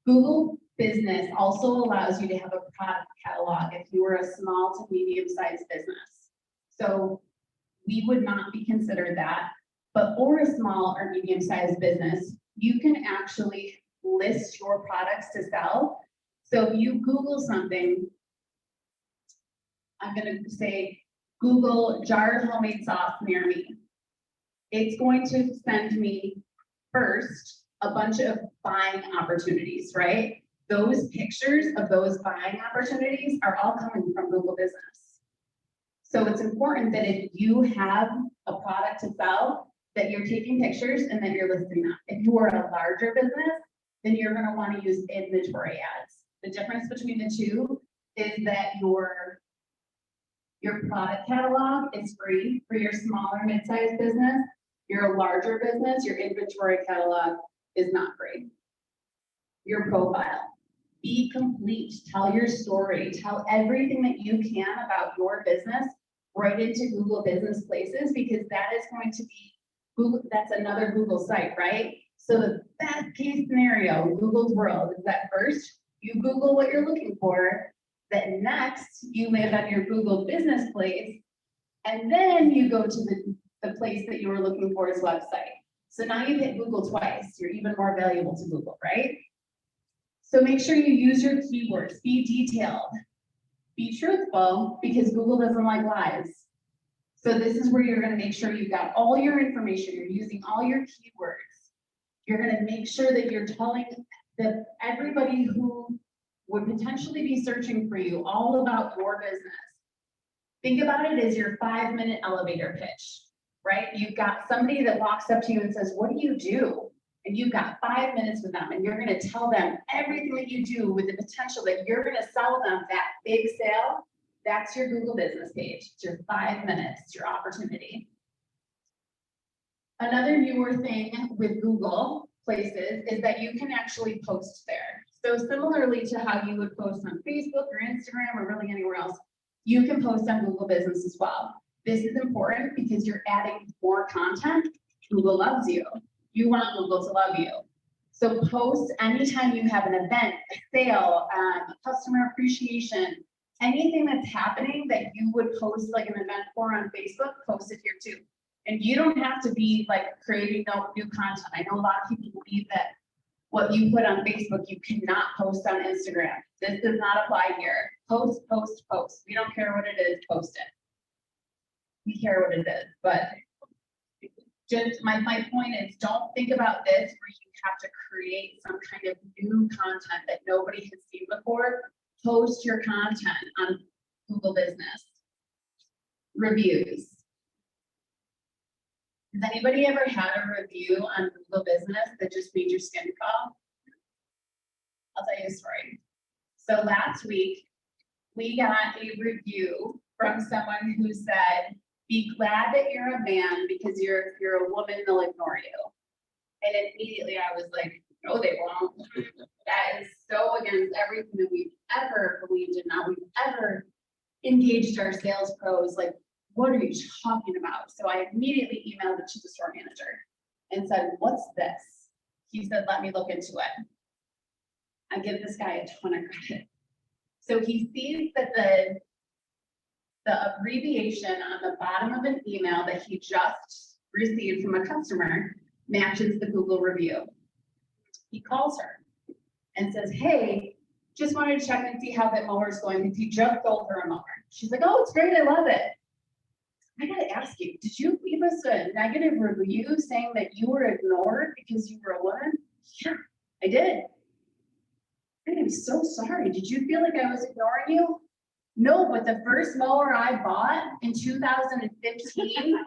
Google Business also allows you to have a product catalog if you were a small to medium-sized business. So we would not be considered that, but for a small or medium-sized business, you can actually list your products to sell. So if you Google something, I'm gonna say, Google jarred homemade sauce near me. It's going to send me first a bunch of buying opportunities, right? Those pictures of those buying opportunities are all coming from Google Business. So it's important that if you have a product to sell, that you're taking pictures and that you're listing them. If you are a larger business, then you're gonna wanna use inventory ads. The difference between the two is that your product catalog is free for your smaller mid-sized business. Your larger business, your inventory catalog is not free. Your profile, be complete, tell your story, tell everything that you can about your business right into Google Business Places, because that is going to be Google, that's another Google site, right? So the best case scenario in Google's world is that first you Google what you're looking for, then next you land on your Google Business Place, and then you go to the place that you were looking for as website. So now you've hit Google twice, you're even more valuable to Google, right? So make sure you use your keywords, be detailed, be truthful, because Google doesn't like lies. So this is where you're gonna make sure you've got all your information, you're using all your keywords. You're gonna make sure that you're telling everybody who would potentially be searching for you all about your business. Think about it as your 5-minute elevator pitch, right? You've got somebody that walks up to you and says, what do you do? And you've got 5 minutes with them and you're gonna tell them everything that you do with the potential that you're gonna sell them that big sale. That's your Google Business page. It's your 5 minutes, it's your opportunity. Another newer thing with Google Places is that you can actually post there. So similarly to how you would post on Facebook or Instagram or really anywhere else, you can post on Google Business as well. This is important because you're adding more content. Google loves you. You want Google to love you. So post anytime you have an event, a sale, customer appreciation, anything that's happening that you would post like an event for on Facebook, post it here too. And you don't have to be like creating no new content. I know a lot of people believe that what you put on Facebook, you cannot post on Instagram. This does not apply here. Post, post, post. We don't care what it is, post it. We care what it is, but just my point is, don't think about this where you have to create some kind of new content that nobody has seen before. Post your content on Google Business. Reviews. Has anybody ever had a review on Google Business that just made your skin crawl? I'll tell you a story. So last week, we got a review from someone who said, be glad that you're a man because you're a woman, they'll ignore you. And immediately I was like, no, they won't. That is so against everything that we've ever believed in, how we've ever engaged our sales pros. Like, what are you talking about? So I immediately emailed it to the store manager and said, what's this? He said, let me look into it. I give this guy a ton of credit. So he sees that the abbreviation on the bottom of an email that he just received from a customer matches the Google review. He calls her and says, hey, just wanted to check and see how that mower is going because he just sold her a mower. She's like, oh, it's great, I love it. I gotta ask you, did you leave us a negative review saying that you were ignored because you were a woman? Yeah, I did. I'm so sorry. Did you feel like I was ignoring you? No, but the first mower I bought in 2015,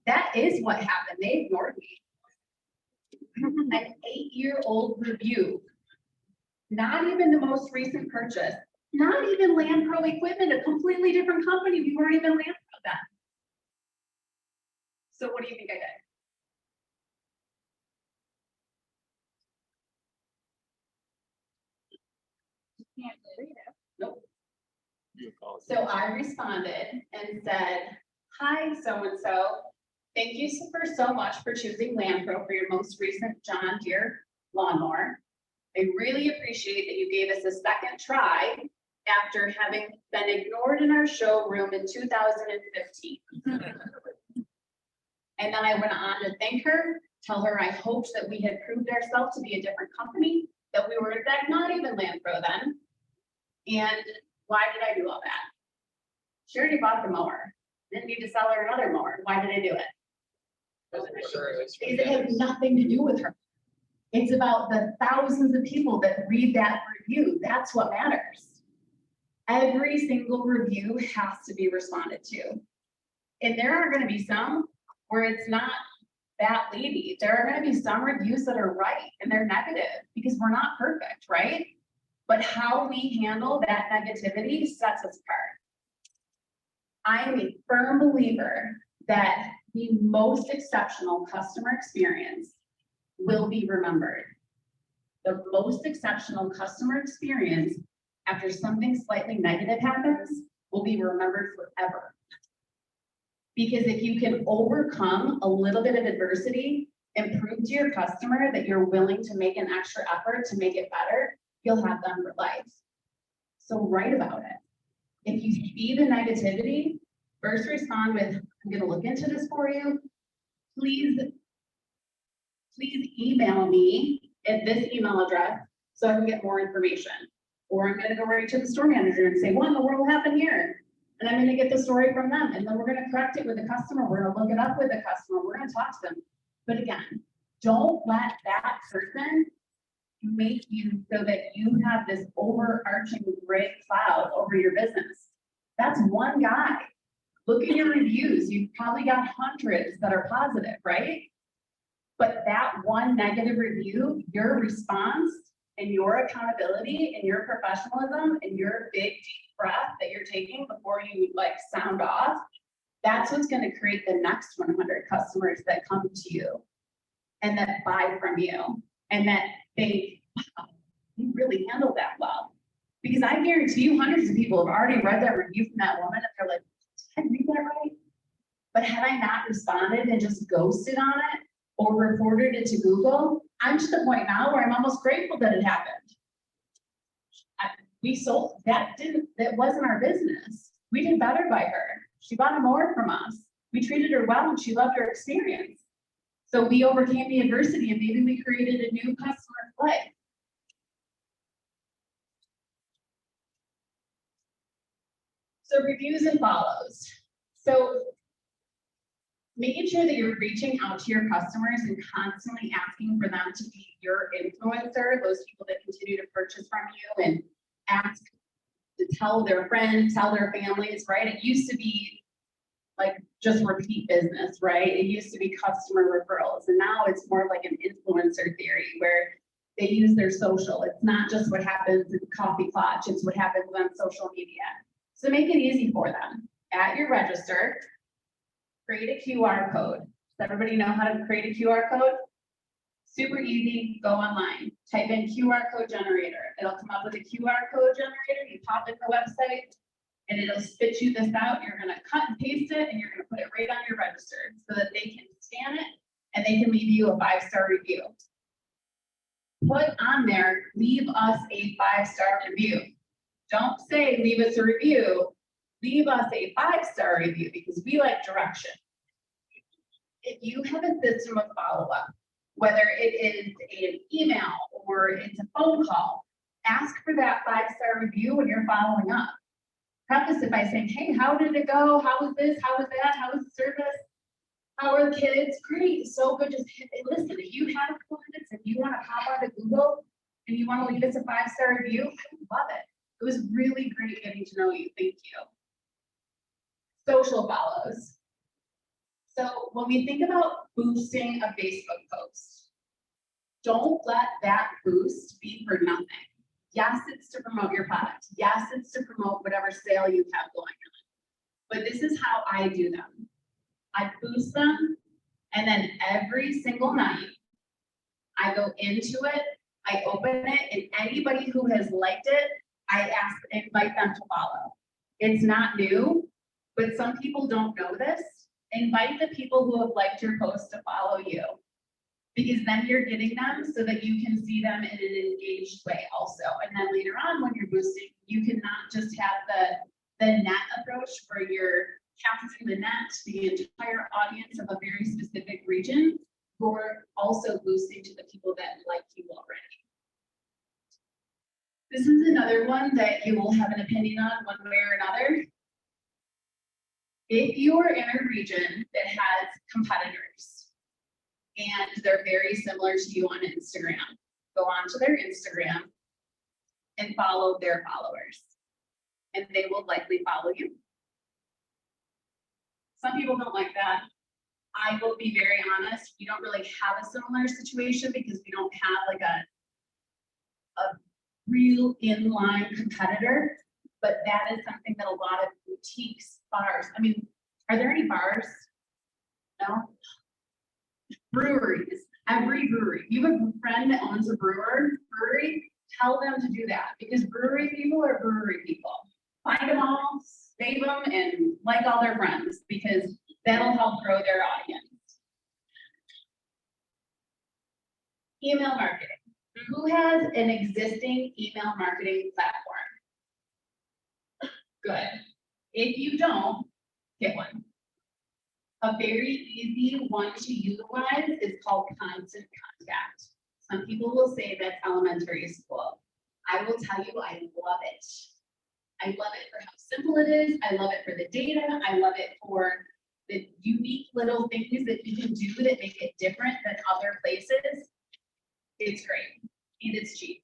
that is what happened. They ignored me. An 8-year-old review. Not even the most recent purchase. Not even Land Pro equipment, a completely different company. We weren't even Land Pro then. So what do you think I did? Can't read it. Nope. So I responded and said, hi, so-and-so. Thank you so much for choosing Land Pro for your most recent John Deere lawnmower. I really appreciate that you gave us a second try after having been ignored in our showroom in 2015. And then I went on to thank her, tell her I hoped that we had proved ourselves to be a different company, that we were in fact not even Land Pro then. And why did I do all that? She already bought the mower, didn't need to sell her another mower. Why did I do it? Because it has nothing to do with her. It's about the thousands of people that read that review. That's what matters. Every single review has to be responded to. And there are gonna be some where it's not that lady. There are gonna be some reviews that are right and they're negative because we're not perfect, right? But how we handle that negativity sets us apart. I'm a firm believer that the most exceptional customer experience will be remembered. The most exceptional customer experience after something slightly negative happens will be remembered forever. Because if you can overcome a little bit of adversity and prove to your customer that you're willing to make an extra effort to make it better, you'll have them for life. So write about it. If you see the negativity, first respond with, I'm gonna look into this for you. Please email me at this email address so I can get more information. Or I'm gonna go right to the store manager and say, what in the world happened here? And I'm gonna get the story from them, and then we're gonna correct it with the customer. We're gonna look it up with the customer. We're gonna talk to them. But again, don't let that person make you so that you have this overarching gray cloud over your business. That's one guy. Look at your reviews. You've probably got hundreds that are positive, right? But that one negative review, your response and your accountability and your professionalism and your big deep breath that you're taking before you like sound off, that's what's going to create the next 100 customers that come to you and that buy from you and that think, wow, you really handled that well. Because I guarantee you hundreds of people have already read that review from that woman and they're like, did I read that right? But had I not responded and just ghosted on it or reported it to Google, I'm to the point now where I'm almost grateful that it happened. We sold, that wasn't our business. We did better by her. She bought more from us. We treated her well and she loved her experience. So we overcame the adversity and maybe we created a new customer for life. So reviews and follows. So making sure that you're reaching out to your customers and constantly asking for them to be your influencer, those people that continue to purchase from you and ask to tell their friends, tell their families, right? It used to be like just repeat business, right? It used to be customer referrals. And now it's more like an influencer theory where they use their social. It's not just what happens in Coffee Clutch, it's what happens on social media. So make it easy for them. At your register, create a QR code. Does everybody know how to create a QR code? Super easy, go online, type in QR code generator. It'll come up with a QR code generator, you pop in the website, and it'll spit you this out. You're gonna cut and paste it, and you're gonna put it right on your register so that they can scan it, and they can leave you a 5-star review. Put on there, leave us a 5-star review. Don't say, leave us a review, leave us a 5-star review because we like direction. If you have a system of follow-up, whether it is an email or it's a phone call, ask for that 5-star review when you're following up. Preface it by saying, hey, how did it go? How was this? How was that? How was the service? How are the kids? Great, so good. Just listen, if you have clients, if you want to hop onto Google and you want to leave us a 5-star review, I love it. It was really great getting to know you. Thank you. Social follows. So when we think about boosting a Facebook post, don't let that boost be for nothing. Yes, it's to promote your product. Yes, it's to promote whatever sale you have going on. But this is how I do them. I boost them, and then every single night, I go into it, I open it, and anybody who has liked it, I invite them to follow. It's not new, but some people don't know this. Invite the people who have liked your post to follow you, because then you're getting them so that you can see them in an engaged way also. And then later on when you're boosting, you can not just have the net approach where you're casting the net to the entire audience of a very specific region, or also boosting to the people that like you already. This is another one that you will have an opinion on one way or another. If you are in a region that has competitors and they're very similar to you on Instagram, go onto their Instagram and follow their followers, and they will likely follow you. Some people don't like that. I will be very honest, we don't really have a similar situation because we don't have like a real inline competitor, but that is something that a lot of boutiques, bars, I mean, are there any bars? No? Breweries, every brewery. You have a friend that owns a brewery, tell them to do that because brewery people are brewery people. Find them all, save them, and like all their friends because that'll help grow their audience. Email marketing. Who has an existing email marketing platform? Good. If you don't, get one. A very easy one to utilize is called Constant Contact. Some people will say that's elementary school. I will tell you, I love it. I love it for how simple it is. I love it for the data. I love it for the unique little things that you can do that make it different than other places. It's great and it's cheap.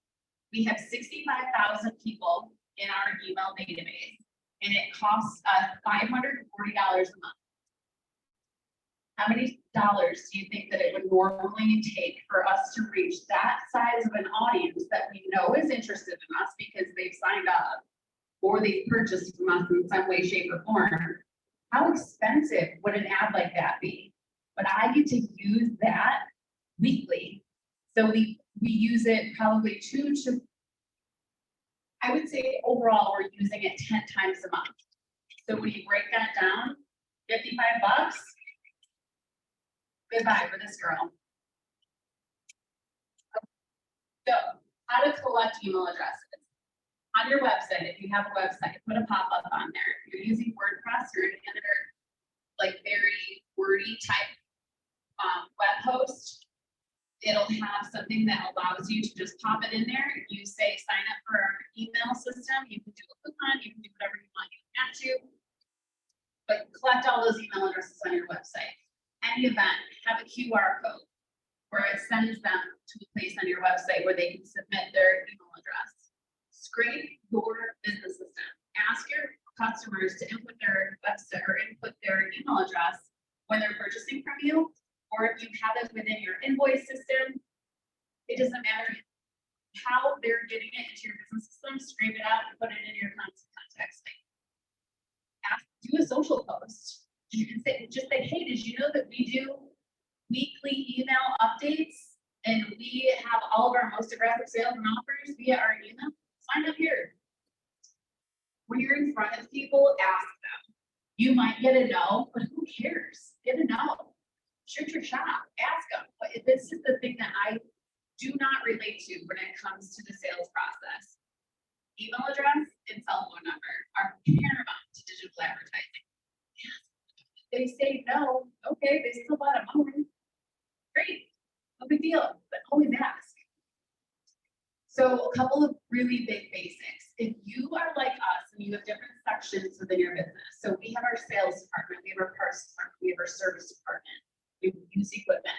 We have 65,000 people in our email database and it costs us $540 a month. How many dollars do you think that it would normally take for us to reach that size of an audience that we know is interested in us because they've signed up or they've purchased from us in some way, shape, or form? How expensive would an ad like that be? But I get to use that weekly. So we use it probably I would say overall, we're using it 10 times a month. So when you break that down, 55 bucks, goodbye for this girl. So how to collect email addresses. On your website, if you have a website, put a pop-up on there. If you're using WordPress or any other like very wordy type web host, it'll have something that allows you to just pop it in there. You say sign up for our email system. You can do a coupon, you can do whatever you want, you don't have to. But collect all those email addresses on your website. Any event, have a QR code where it sends them to a place on your website where they can submit their email address. Scrape your business system. Ask your customers to input their website or input their email address when they're purchasing from you, or if you have it within your invoice system, it doesn't matter how they're getting it into your business system, scrape it out and put it in your constant contact site. Do a social post. You can say, just say, hey, did you know that we do weekly email updates and we have all of our most aggressive sales and offers via our email? Sign up here. When you're in front of people, ask them. You might get a no, but who cares? Get a no. Shoot your shot. Ask them. But this is the thing that I do not relate to when it comes to the sales process. Email address and cell phone number are paramount to digital advertising. They say no, okay, they still bought a moment. Great, no big deal, but always ask. So a couple of really big basics. If you are like us and you have different sections within your business, so we have our sales department, we have our parts department, we have our service department, we have used equipment.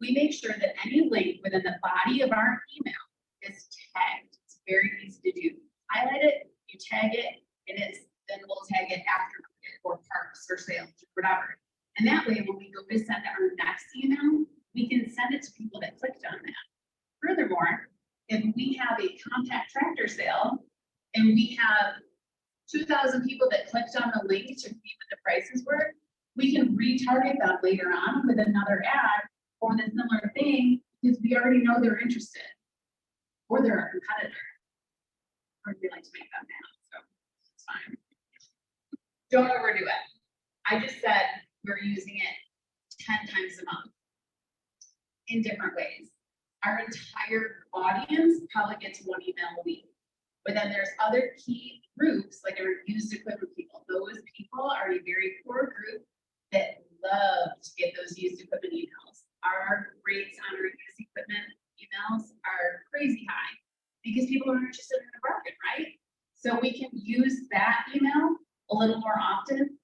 We make sure that any link within the body of our email is tagged. It's very easy to do. Highlight it, you tag it, and then we'll tag it after or parts or sales or whatever. And that way, when we go to send our next email, we can send it to people that clicked on that. Furthermore, if we have a compact tractor sale and we have 2,000 people that clicked on the link to see what the prices were, we can retarget them later on with another ad or the similar thing because we already know they're interested or they're a competitor. Or we like to make them mad, so it's fine. Don't overdo it. I just said we're using it 10 times a month in different ways. Our entire audience probably gets one email a week. But then there's other key groups like our used equipment people. Those people are a very core group that love to get those used equipment emails. Our rates on our used equipment emails are crazy high because people are interested in the market, right? So we can use that email a little more often,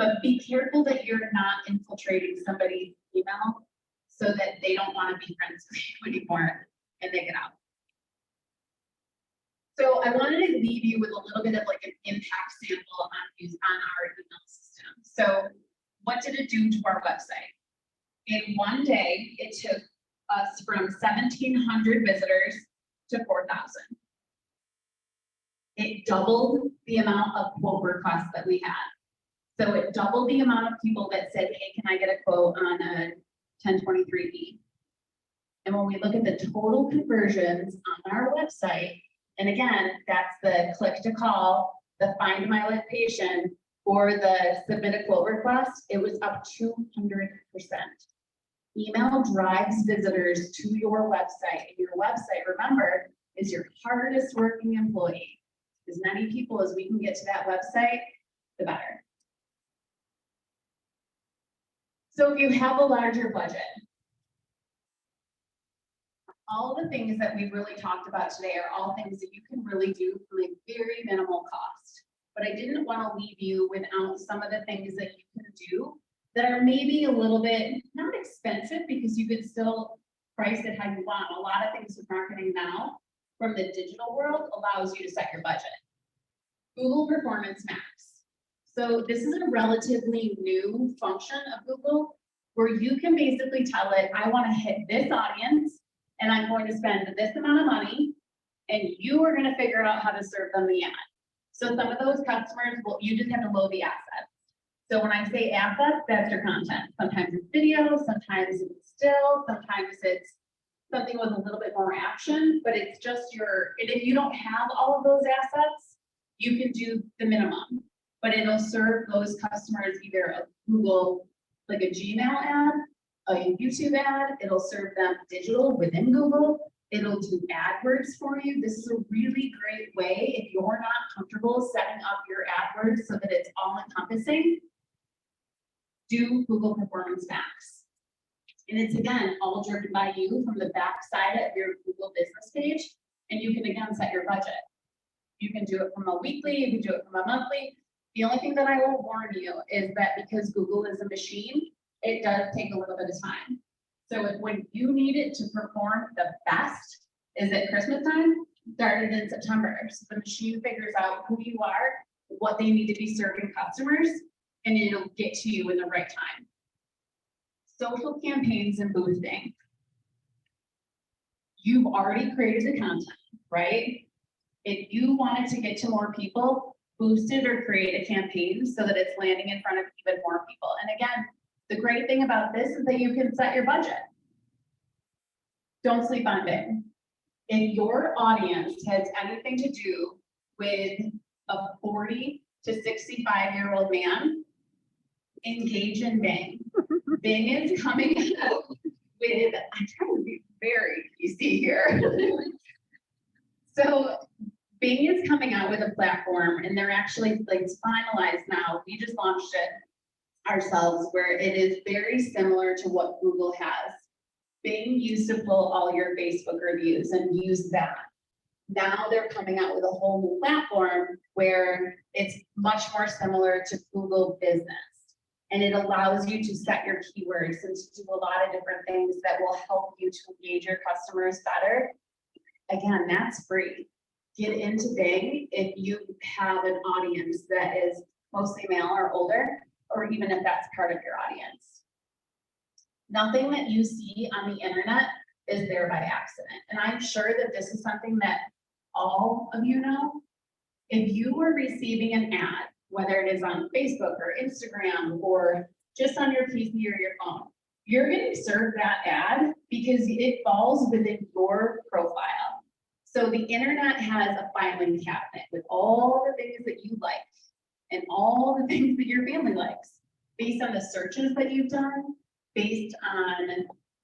But be careful that you're not infiltrating somebody's email so that they don't want to be friends with you anymore and they get out. So I wanted to leave you with a little bit of like an impact sample on our email system. So what did it do to our website? In one day, it took us from 1,700 visitors to 4,000. It doubled the amount of quote requests that we had. So it doubled the amount of people that said, hey, can I get a quote on a 1023E? And when we look at the total conversions on our website, and again, that's the click to call, the find my location, or the submit a quote request, it was up 200%. Email drives visitors to your website, and your website, remember, is your hardest working employee. As many people as we can get to that website, the better. So if you have a larger budget, all the things that we've really talked about today are all things that you can really do for a very minimal cost. But I didn't want to leave you without some of the things that you can do that are maybe a little bit not expensive, because you could still price it how you want. A lot of things with marketing now from the digital world allows you to set your budget. Google Performance Max. So this is a relatively new function of Google where you can basically tell it, I want to hit this audience and I'm going to spend this amount of money and you are going to figure out how to serve them the ad. So some of those customers, well, you just have to load the assets. So when I say assets, that's your content. Sometimes it's video, sometimes it's still, sometimes it's something with a little bit more action, but it's just your, and if you don't have all of those assets, you can do the minimum, but it'll serve those customers either a Google, like a Gmail ad, a YouTube ad, it'll serve them digital within Google, it'll do AdWords for you. This is a really great way if you're not comfortable setting up your AdWords so that it's all encompassing. Do Google Performance Max. And it's again, all driven by you from the back side of your Google business page. And you can again set your budget. You can do it from a weekly, you can do it from a monthly. The only thing that I will warn you is that because Google is a machine, it does take a little bit of time. So if when you need it to perform the best is at Christmas time, started in September. So the machine figures out who you are, what they need to be serving customers, and it'll get to you in the right time. Social campaigns and boosting. You've already created the content, right? If you wanted to get to more people, boost it or create a campaign so that it's landing in front of even more people. And again, the great thing about this is that you can set your budget. Don't sleep on Bing. If your audience has anything to do with a 40 to 65-year-old man, engage in Bing. Bing is coming out with, I'm trying to be very PC here. So Bing is coming out with a platform and they're actually like it's finalized now. We just launched it ourselves where it is very similar to what Google has. Bing used to pull all your Facebook reviews and use that. Now they're coming out with a whole new platform where it's much more similar to Google Business. And it allows you to set your keywords and to do a lot of different things that will help you to engage your customers better. Again, that's free. Get into Bing if you have an audience that is mostly male or older, or even if that's part of your audience. Nothing that you see on the internet is there by accident. And I'm sure that this is something that all of you know. If you were receiving an ad, whether it is on Facebook or Instagram or just on your PC or your phone, you're getting served that ad because it falls within your profile. So the internet has a filing cabinet with all the things that you like and all the things that your family likes based on the searches that you've done, based on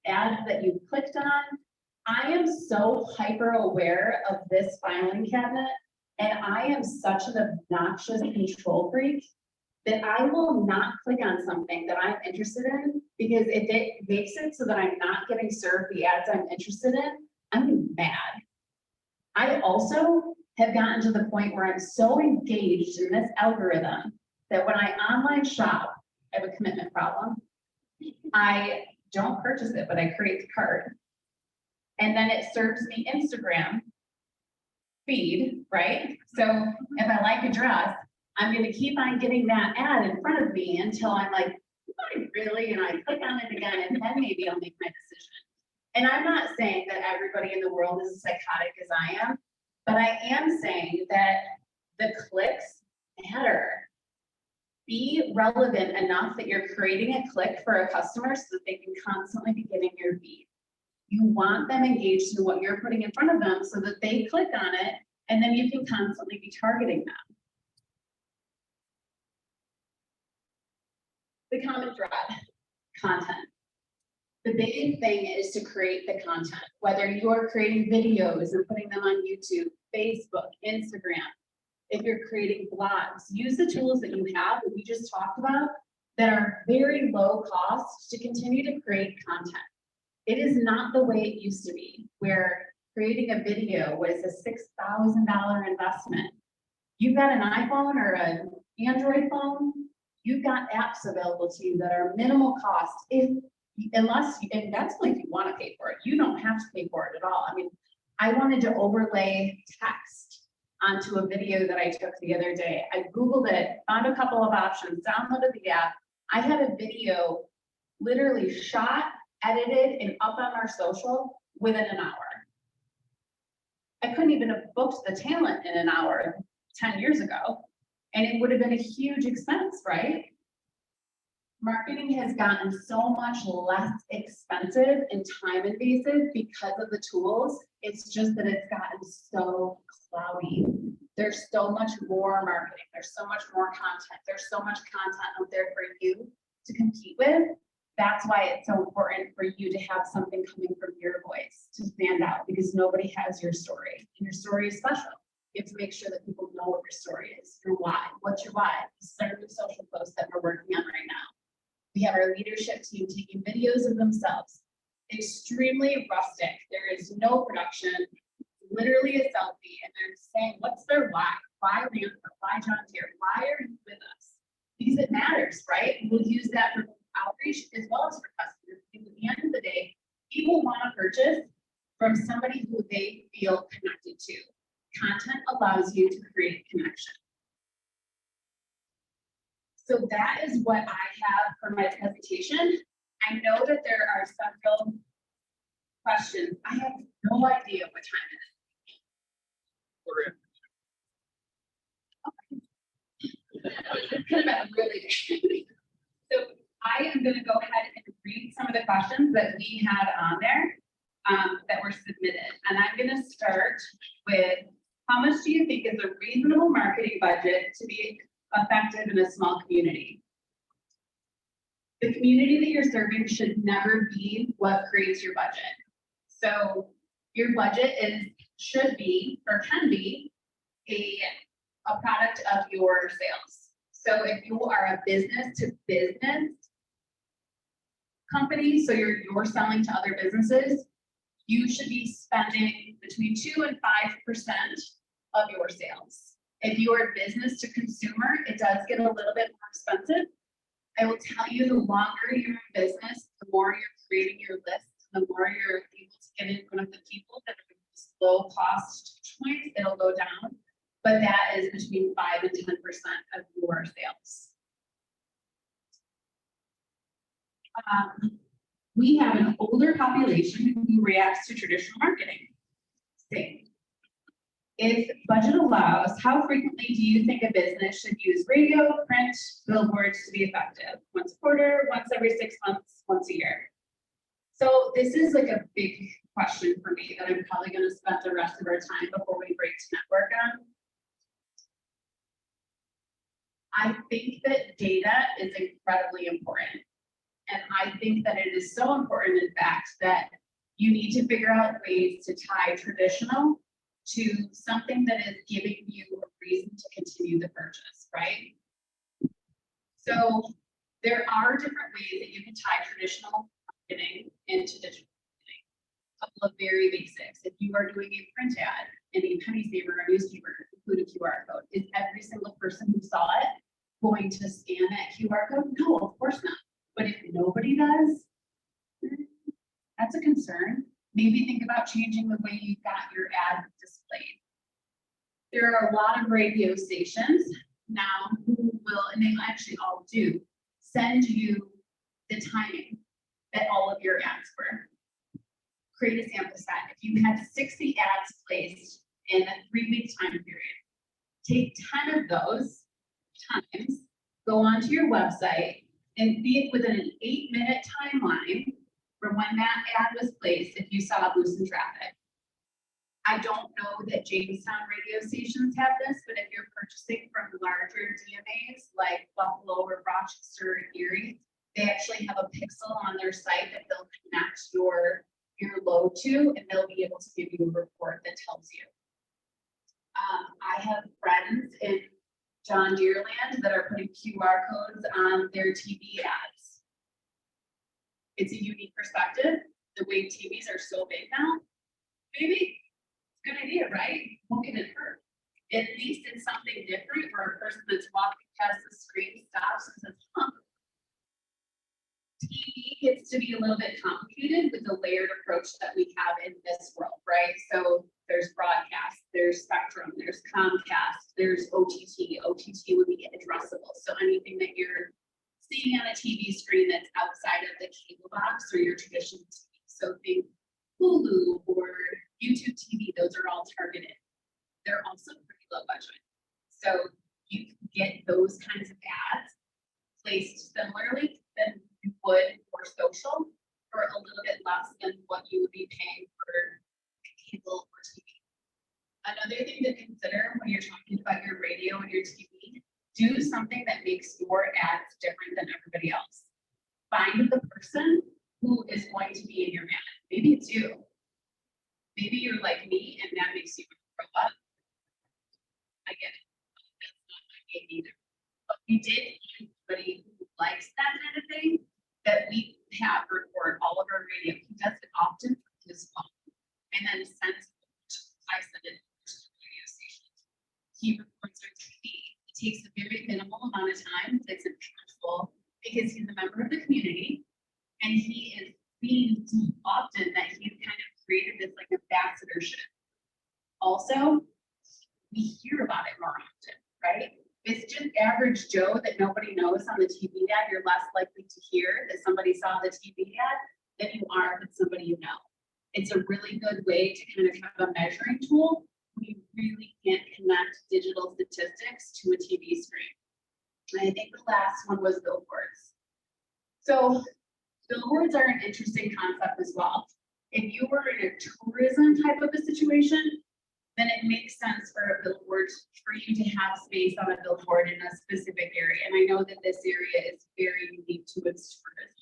ads that you've clicked on. I am so hyper aware of this filing cabinet, and I am such an obnoxious control freak that I will not click on something that I'm interested in, because if it makes it so that I'm not getting served the ads I'm interested in, I'm mad. I also have gotten to the point where I'm so engaged in this algorithm that when I online shop, I have a commitment problem. I don't purchase it, but I create the cart. And then it serves me Instagram feed, right? So if I like a dress, I'm gonna keep on getting that ad in front of me until I'm like, "Am I really?" And I click on it again, and then maybe I'll make my decision. And I'm not saying that everybody in the world is as psychotic as I am, but I am saying that the clicks matter. Be relevant enough that you're creating a click for a customer so that they can constantly be getting your feed. You want them engaged in what you're putting in front of them so that they click on it, and then you can constantly be targeting them. The common thread, content. The big thing is to create the content, whether you're creating videos and putting them on YouTube, Facebook, Instagram. If you're creating blogs, use the tools that you have that we just talked about that are very low cost to continue to create content. It is not the way it used to be, where creating a video was a $6,000 investment. You've got an iPhone or an Android phone, you've got apps available to you that are minimal cost, and that's only if you want to pay for it. You don't have to pay for it at all. I mean, I wanted to overlay text onto a video that I took the other day. I Googled it, found a couple of options, downloaded the app. I had a video literally shot, edited, and up on our social within an hour. I couldn't even have booked the talent in an hour 10 years ago, and it would have been a huge expense, right? Marketing has gotten so much less expensive and time invasive because of the tools. It's just that it's gotten so cloudy. There's so much more marketing. There's so much more content. There's so much content out there for you to compete with. That's why it's so important for you to have something coming from your voice to stand out, because nobody has your story, and your story is special. You have to make sure that people know what your story is, your why. What's your why? This is our new social post that we're working on right now. We have our leadership team taking videos of themselves, extremely rustic. There is no production, literally a selfie, and they're saying, what's their why? Why Lantha? Why John Deere? Why are you with us? Because it matters, right? We'll use that for outreach as well as for customers. Because at the end of the day, people want to purchase from somebody who they feel connected to. Content allows you to create connection. So that is what I have for my presentation. I know that there are several questions. I have no idea what time it is. It's kind of a really good. So I am going to go ahead and read some of the questions that we had on there that were submitted. And I'm going to start with, how much do you think is a reasonable marketing budget to be effective in a small community? The community that you're serving should never be what creates your budget. So your budget should be or can be a product of your sales. So if you are a business to business company, so you're selling to other businesses, you should be spending between 2 and 5% of your sales. If you are business to consumer, it does get a little bit more expensive. I will tell you, the longer you're in business, the more you're creating your list, the more you're able to get in front of the people that are low cost choice, it'll go down. But that is between 5 and 10% of your sales. We have an older population who reacts to traditional marketing. Same. If budget allows, how frequently do you think a business should use radio, print, billboards to be effective? Once a quarter, once every 6 months, once a year? So this is like a big question for me that I'm probably going to spend the rest of our time before we break to network on. I think that data is incredibly important. And I think that it is so important, in fact, that you need to figure out ways to tie traditional to something that is giving you a reason to continue the purchase, right? So there are different ways that you can tie traditional marketing into digital marketing. A couple of very basics. If you are doing a print ad in a penny saver or newspaper, include a QR code. Is every single person who saw it going to scan that QR code? No, of course not. But if nobody does, that's a concern. Maybe think about changing the way you got your ad displayed. There are a lot of radio stations now who will, and they actually all do, send you the timing that all of your ads were. Create a sample set. If you had 60 ads placed in a 3-week time period, take 10 of those times, go onto your website, and be it within an 8-minute timeline from when that ad was placed if you saw a boost in traffic. I don't know that Jamestown radio stations have this, but if you're purchasing from larger DMAs like Buffalo or Rochester or Erie, they actually have a pixel on their site that they'll connect your load to, and they'll be able to give you a report that tells you. I have friends in John Deere land that are putting QR codes on their TV ads. It's a unique perspective. The way TVs are so big now, maybe it's a good idea, right? Won't get it hurt. At least it's something different where a person that's walking past the screen stops and says, huh. TV gets to be a little bit complicated with the layered approach that we have in this world, right? So there's broadcast, there's Spectrum, there's Comcast, there's OTT. OTT would be addressable. So anything that you're seeing on a TV screen that's outside of the cable box or your traditional TV. So think Hulu or YouTube TV, those are all targeted. They're also pretty low budget. So you can get those kinds of ads placed similarly than you would for social for a little bit less than what you would be paying for cable or TV. Another thing to consider when you're talking about your radio and your TV, do something that makes your ads different than everybody else. Find the person who is going to be in your ad. Maybe it's you. Maybe you're like me and that makes you grow up. I get it. That's not my game either. But we did find somebody who likes that kind of thing that we have record all of our radio. He does it often from his phone and then sends I send it to the radio station. He records our TV. It takes a very minimal amount of time. It's impactful because he's a member of the community and he is seen so often that he's kind of created this like ambassadorship. Also, we hear about it more often, right? It's just average Joe that nobody knows on the TV ad. You're less likely to hear that somebody saw the TV ad than you are if it's somebody you know. It's a really good way to kind of have a measuring tool. We really can't connect digital statistics to a TV screen. And I think the last one was billboards. So billboards are an interesting concept as well. If you were in a tourism type of a situation, then it makes sense for a billboard, for you to have space on a billboard in a specific area. And I know that this area is very unique to its tourism.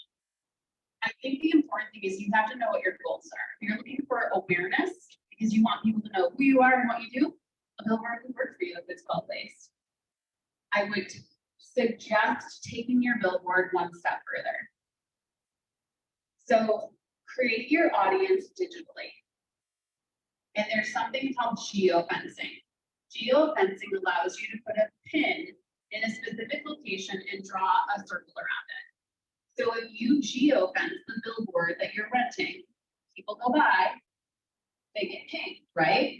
I think the important thing is you have to know what your goals are. If you're looking for awareness, because you want people to know who you are and what you do, a billboard would work for you if it's well placed. I would suggest taking your billboard one step further. So create your audience digitally. And there's something called geofencing. Geofencing allows you to put a pin in a specific location and draw a circle around it. So if you geofence the billboard that you're renting, people go by, they get pinged, right?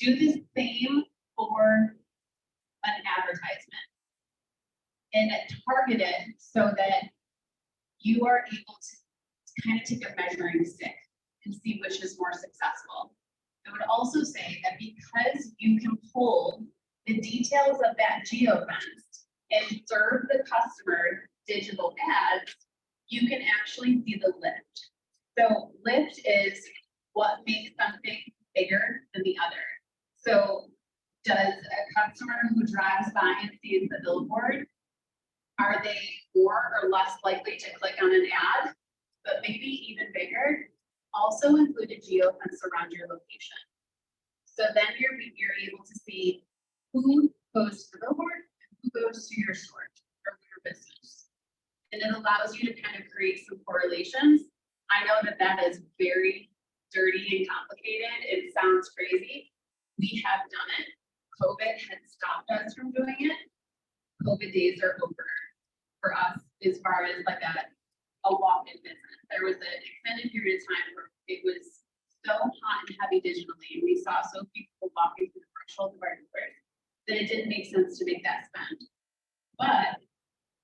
Do the same for an advertisement and target it so that you are able to kind of take a measuring stick and see which is more successful. I would also say that because you can pull the details of that geofence and serve the customer digital ads, you can actually see the lift. So lift is what makes something bigger than the other. So does a customer who drives by and sees the billboard, are they more or less likely to click on an ad, but maybe even bigger? Also include a geofence around your location. So then you're able to see who goes to the billboard and who goes to your store or your business. And it allows you to kind of create some correlations. I know that that is very dirty and complicated. It sounds crazy. We have done it. COVID had stopped us from doing it. COVID days are over for us as far as like a walk-in business. There was an extended period of time where it was so hot and heavy digitally, and we saw so few people walking through the threshold of our doors that it didn't make sense to make that spend. But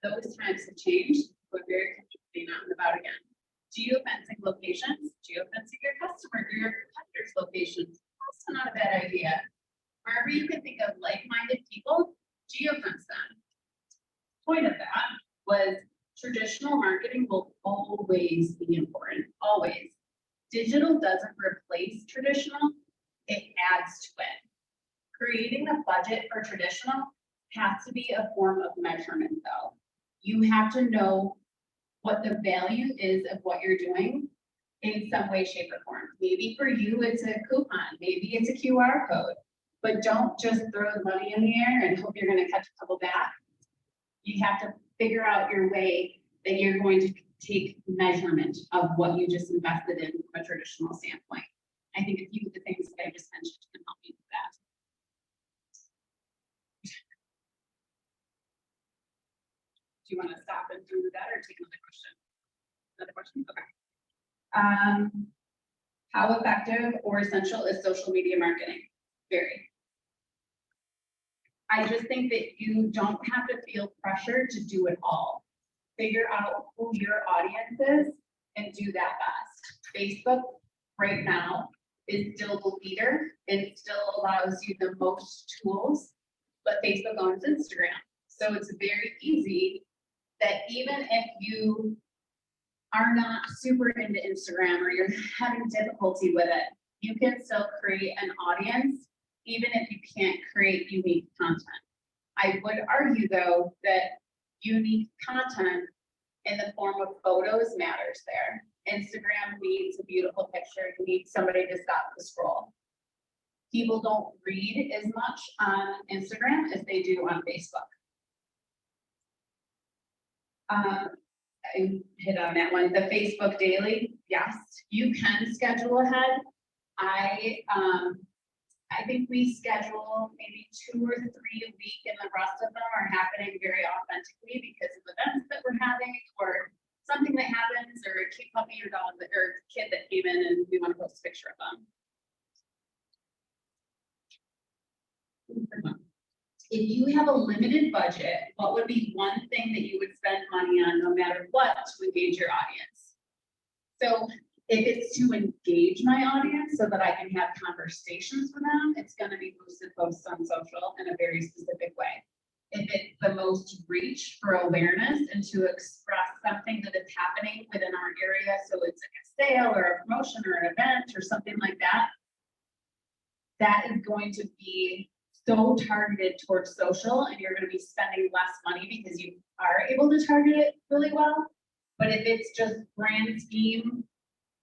those times have changed. We're very comfortable being out and about again. Geofencing locations, geofencing your customer, your competitors' locations, also not a bad idea. Wherever you can think of like-minded people, geofence them. Point of that was traditional marketing will always be important, always. Digital doesn't replace traditional, it adds to it. Creating a budget for traditional has to be a form of measurement though. You have to know what the value is of what you're doing in some way, shape, or form. Maybe for you, it's a coupon, maybe it's a QR code, but don't just throw the money in the air and hope you're gonna catch a couple back. You have to figure out your way that you're going to take measurement of what you just invested in from a traditional standpoint. I think a few of the things that I just mentioned can help you with that. Do you want to stop and do that or take another question? Another question? Okay. How effective or essential is social media marketing? Very. I just think that you don't have to feel pressure to do it all. Figure out who your audience is and do that best. Facebook right now is still the leader. It still allows you the most tools, but Facebook owns Instagram. So it's very easy that even if you are not super into Instagram or you're having difficulty with it, you can still create an audience, even if you can't create unique content. I would argue though that unique content in the form of photos matters there. Instagram needs a beautiful picture. You need somebody to stop the scroll. People don't read as much on Instagram as they do on Facebook. I hit on that one. The Facebook daily, yes, you can schedule ahead. I think we schedule maybe 2 or 3 a week, and the rest of them are happening very authentically because of events that we're having or something that happens, or a cute puppy or dog that, or kid that came in and we want to post a picture of them. If you have a limited budget, what would be one thing that you would spend money on no matter what to engage your audience? So if it's to engage my audience so that I can have conversations with them, it's going to be boosted posts on social in a very specific way. If it's the most reach for awareness and to express something that is happening within our area, so it's like a sale or a promotion or an event or something like that, that is going to be so targeted towards social, and you're going to be spending less money because you are able to target it really well. But if it's just brand scheme,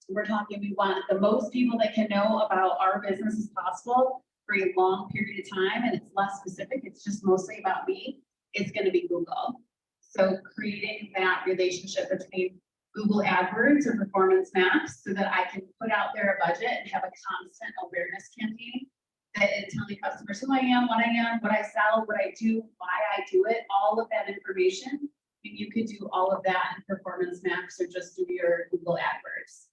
we're talking, we want the most people that can know about our business as possible for a long period of time, and it's less specific, it's just mostly about me, it's going to be Google. So creating that relationship between Google AdWords or Performance Max so that I can put out there a budget and have a constant awareness campaign that is telling customers who I am, what I sell, what I do, why I do it, all of that information. And you could do all of that in Performance Max or just do your Google AdWords.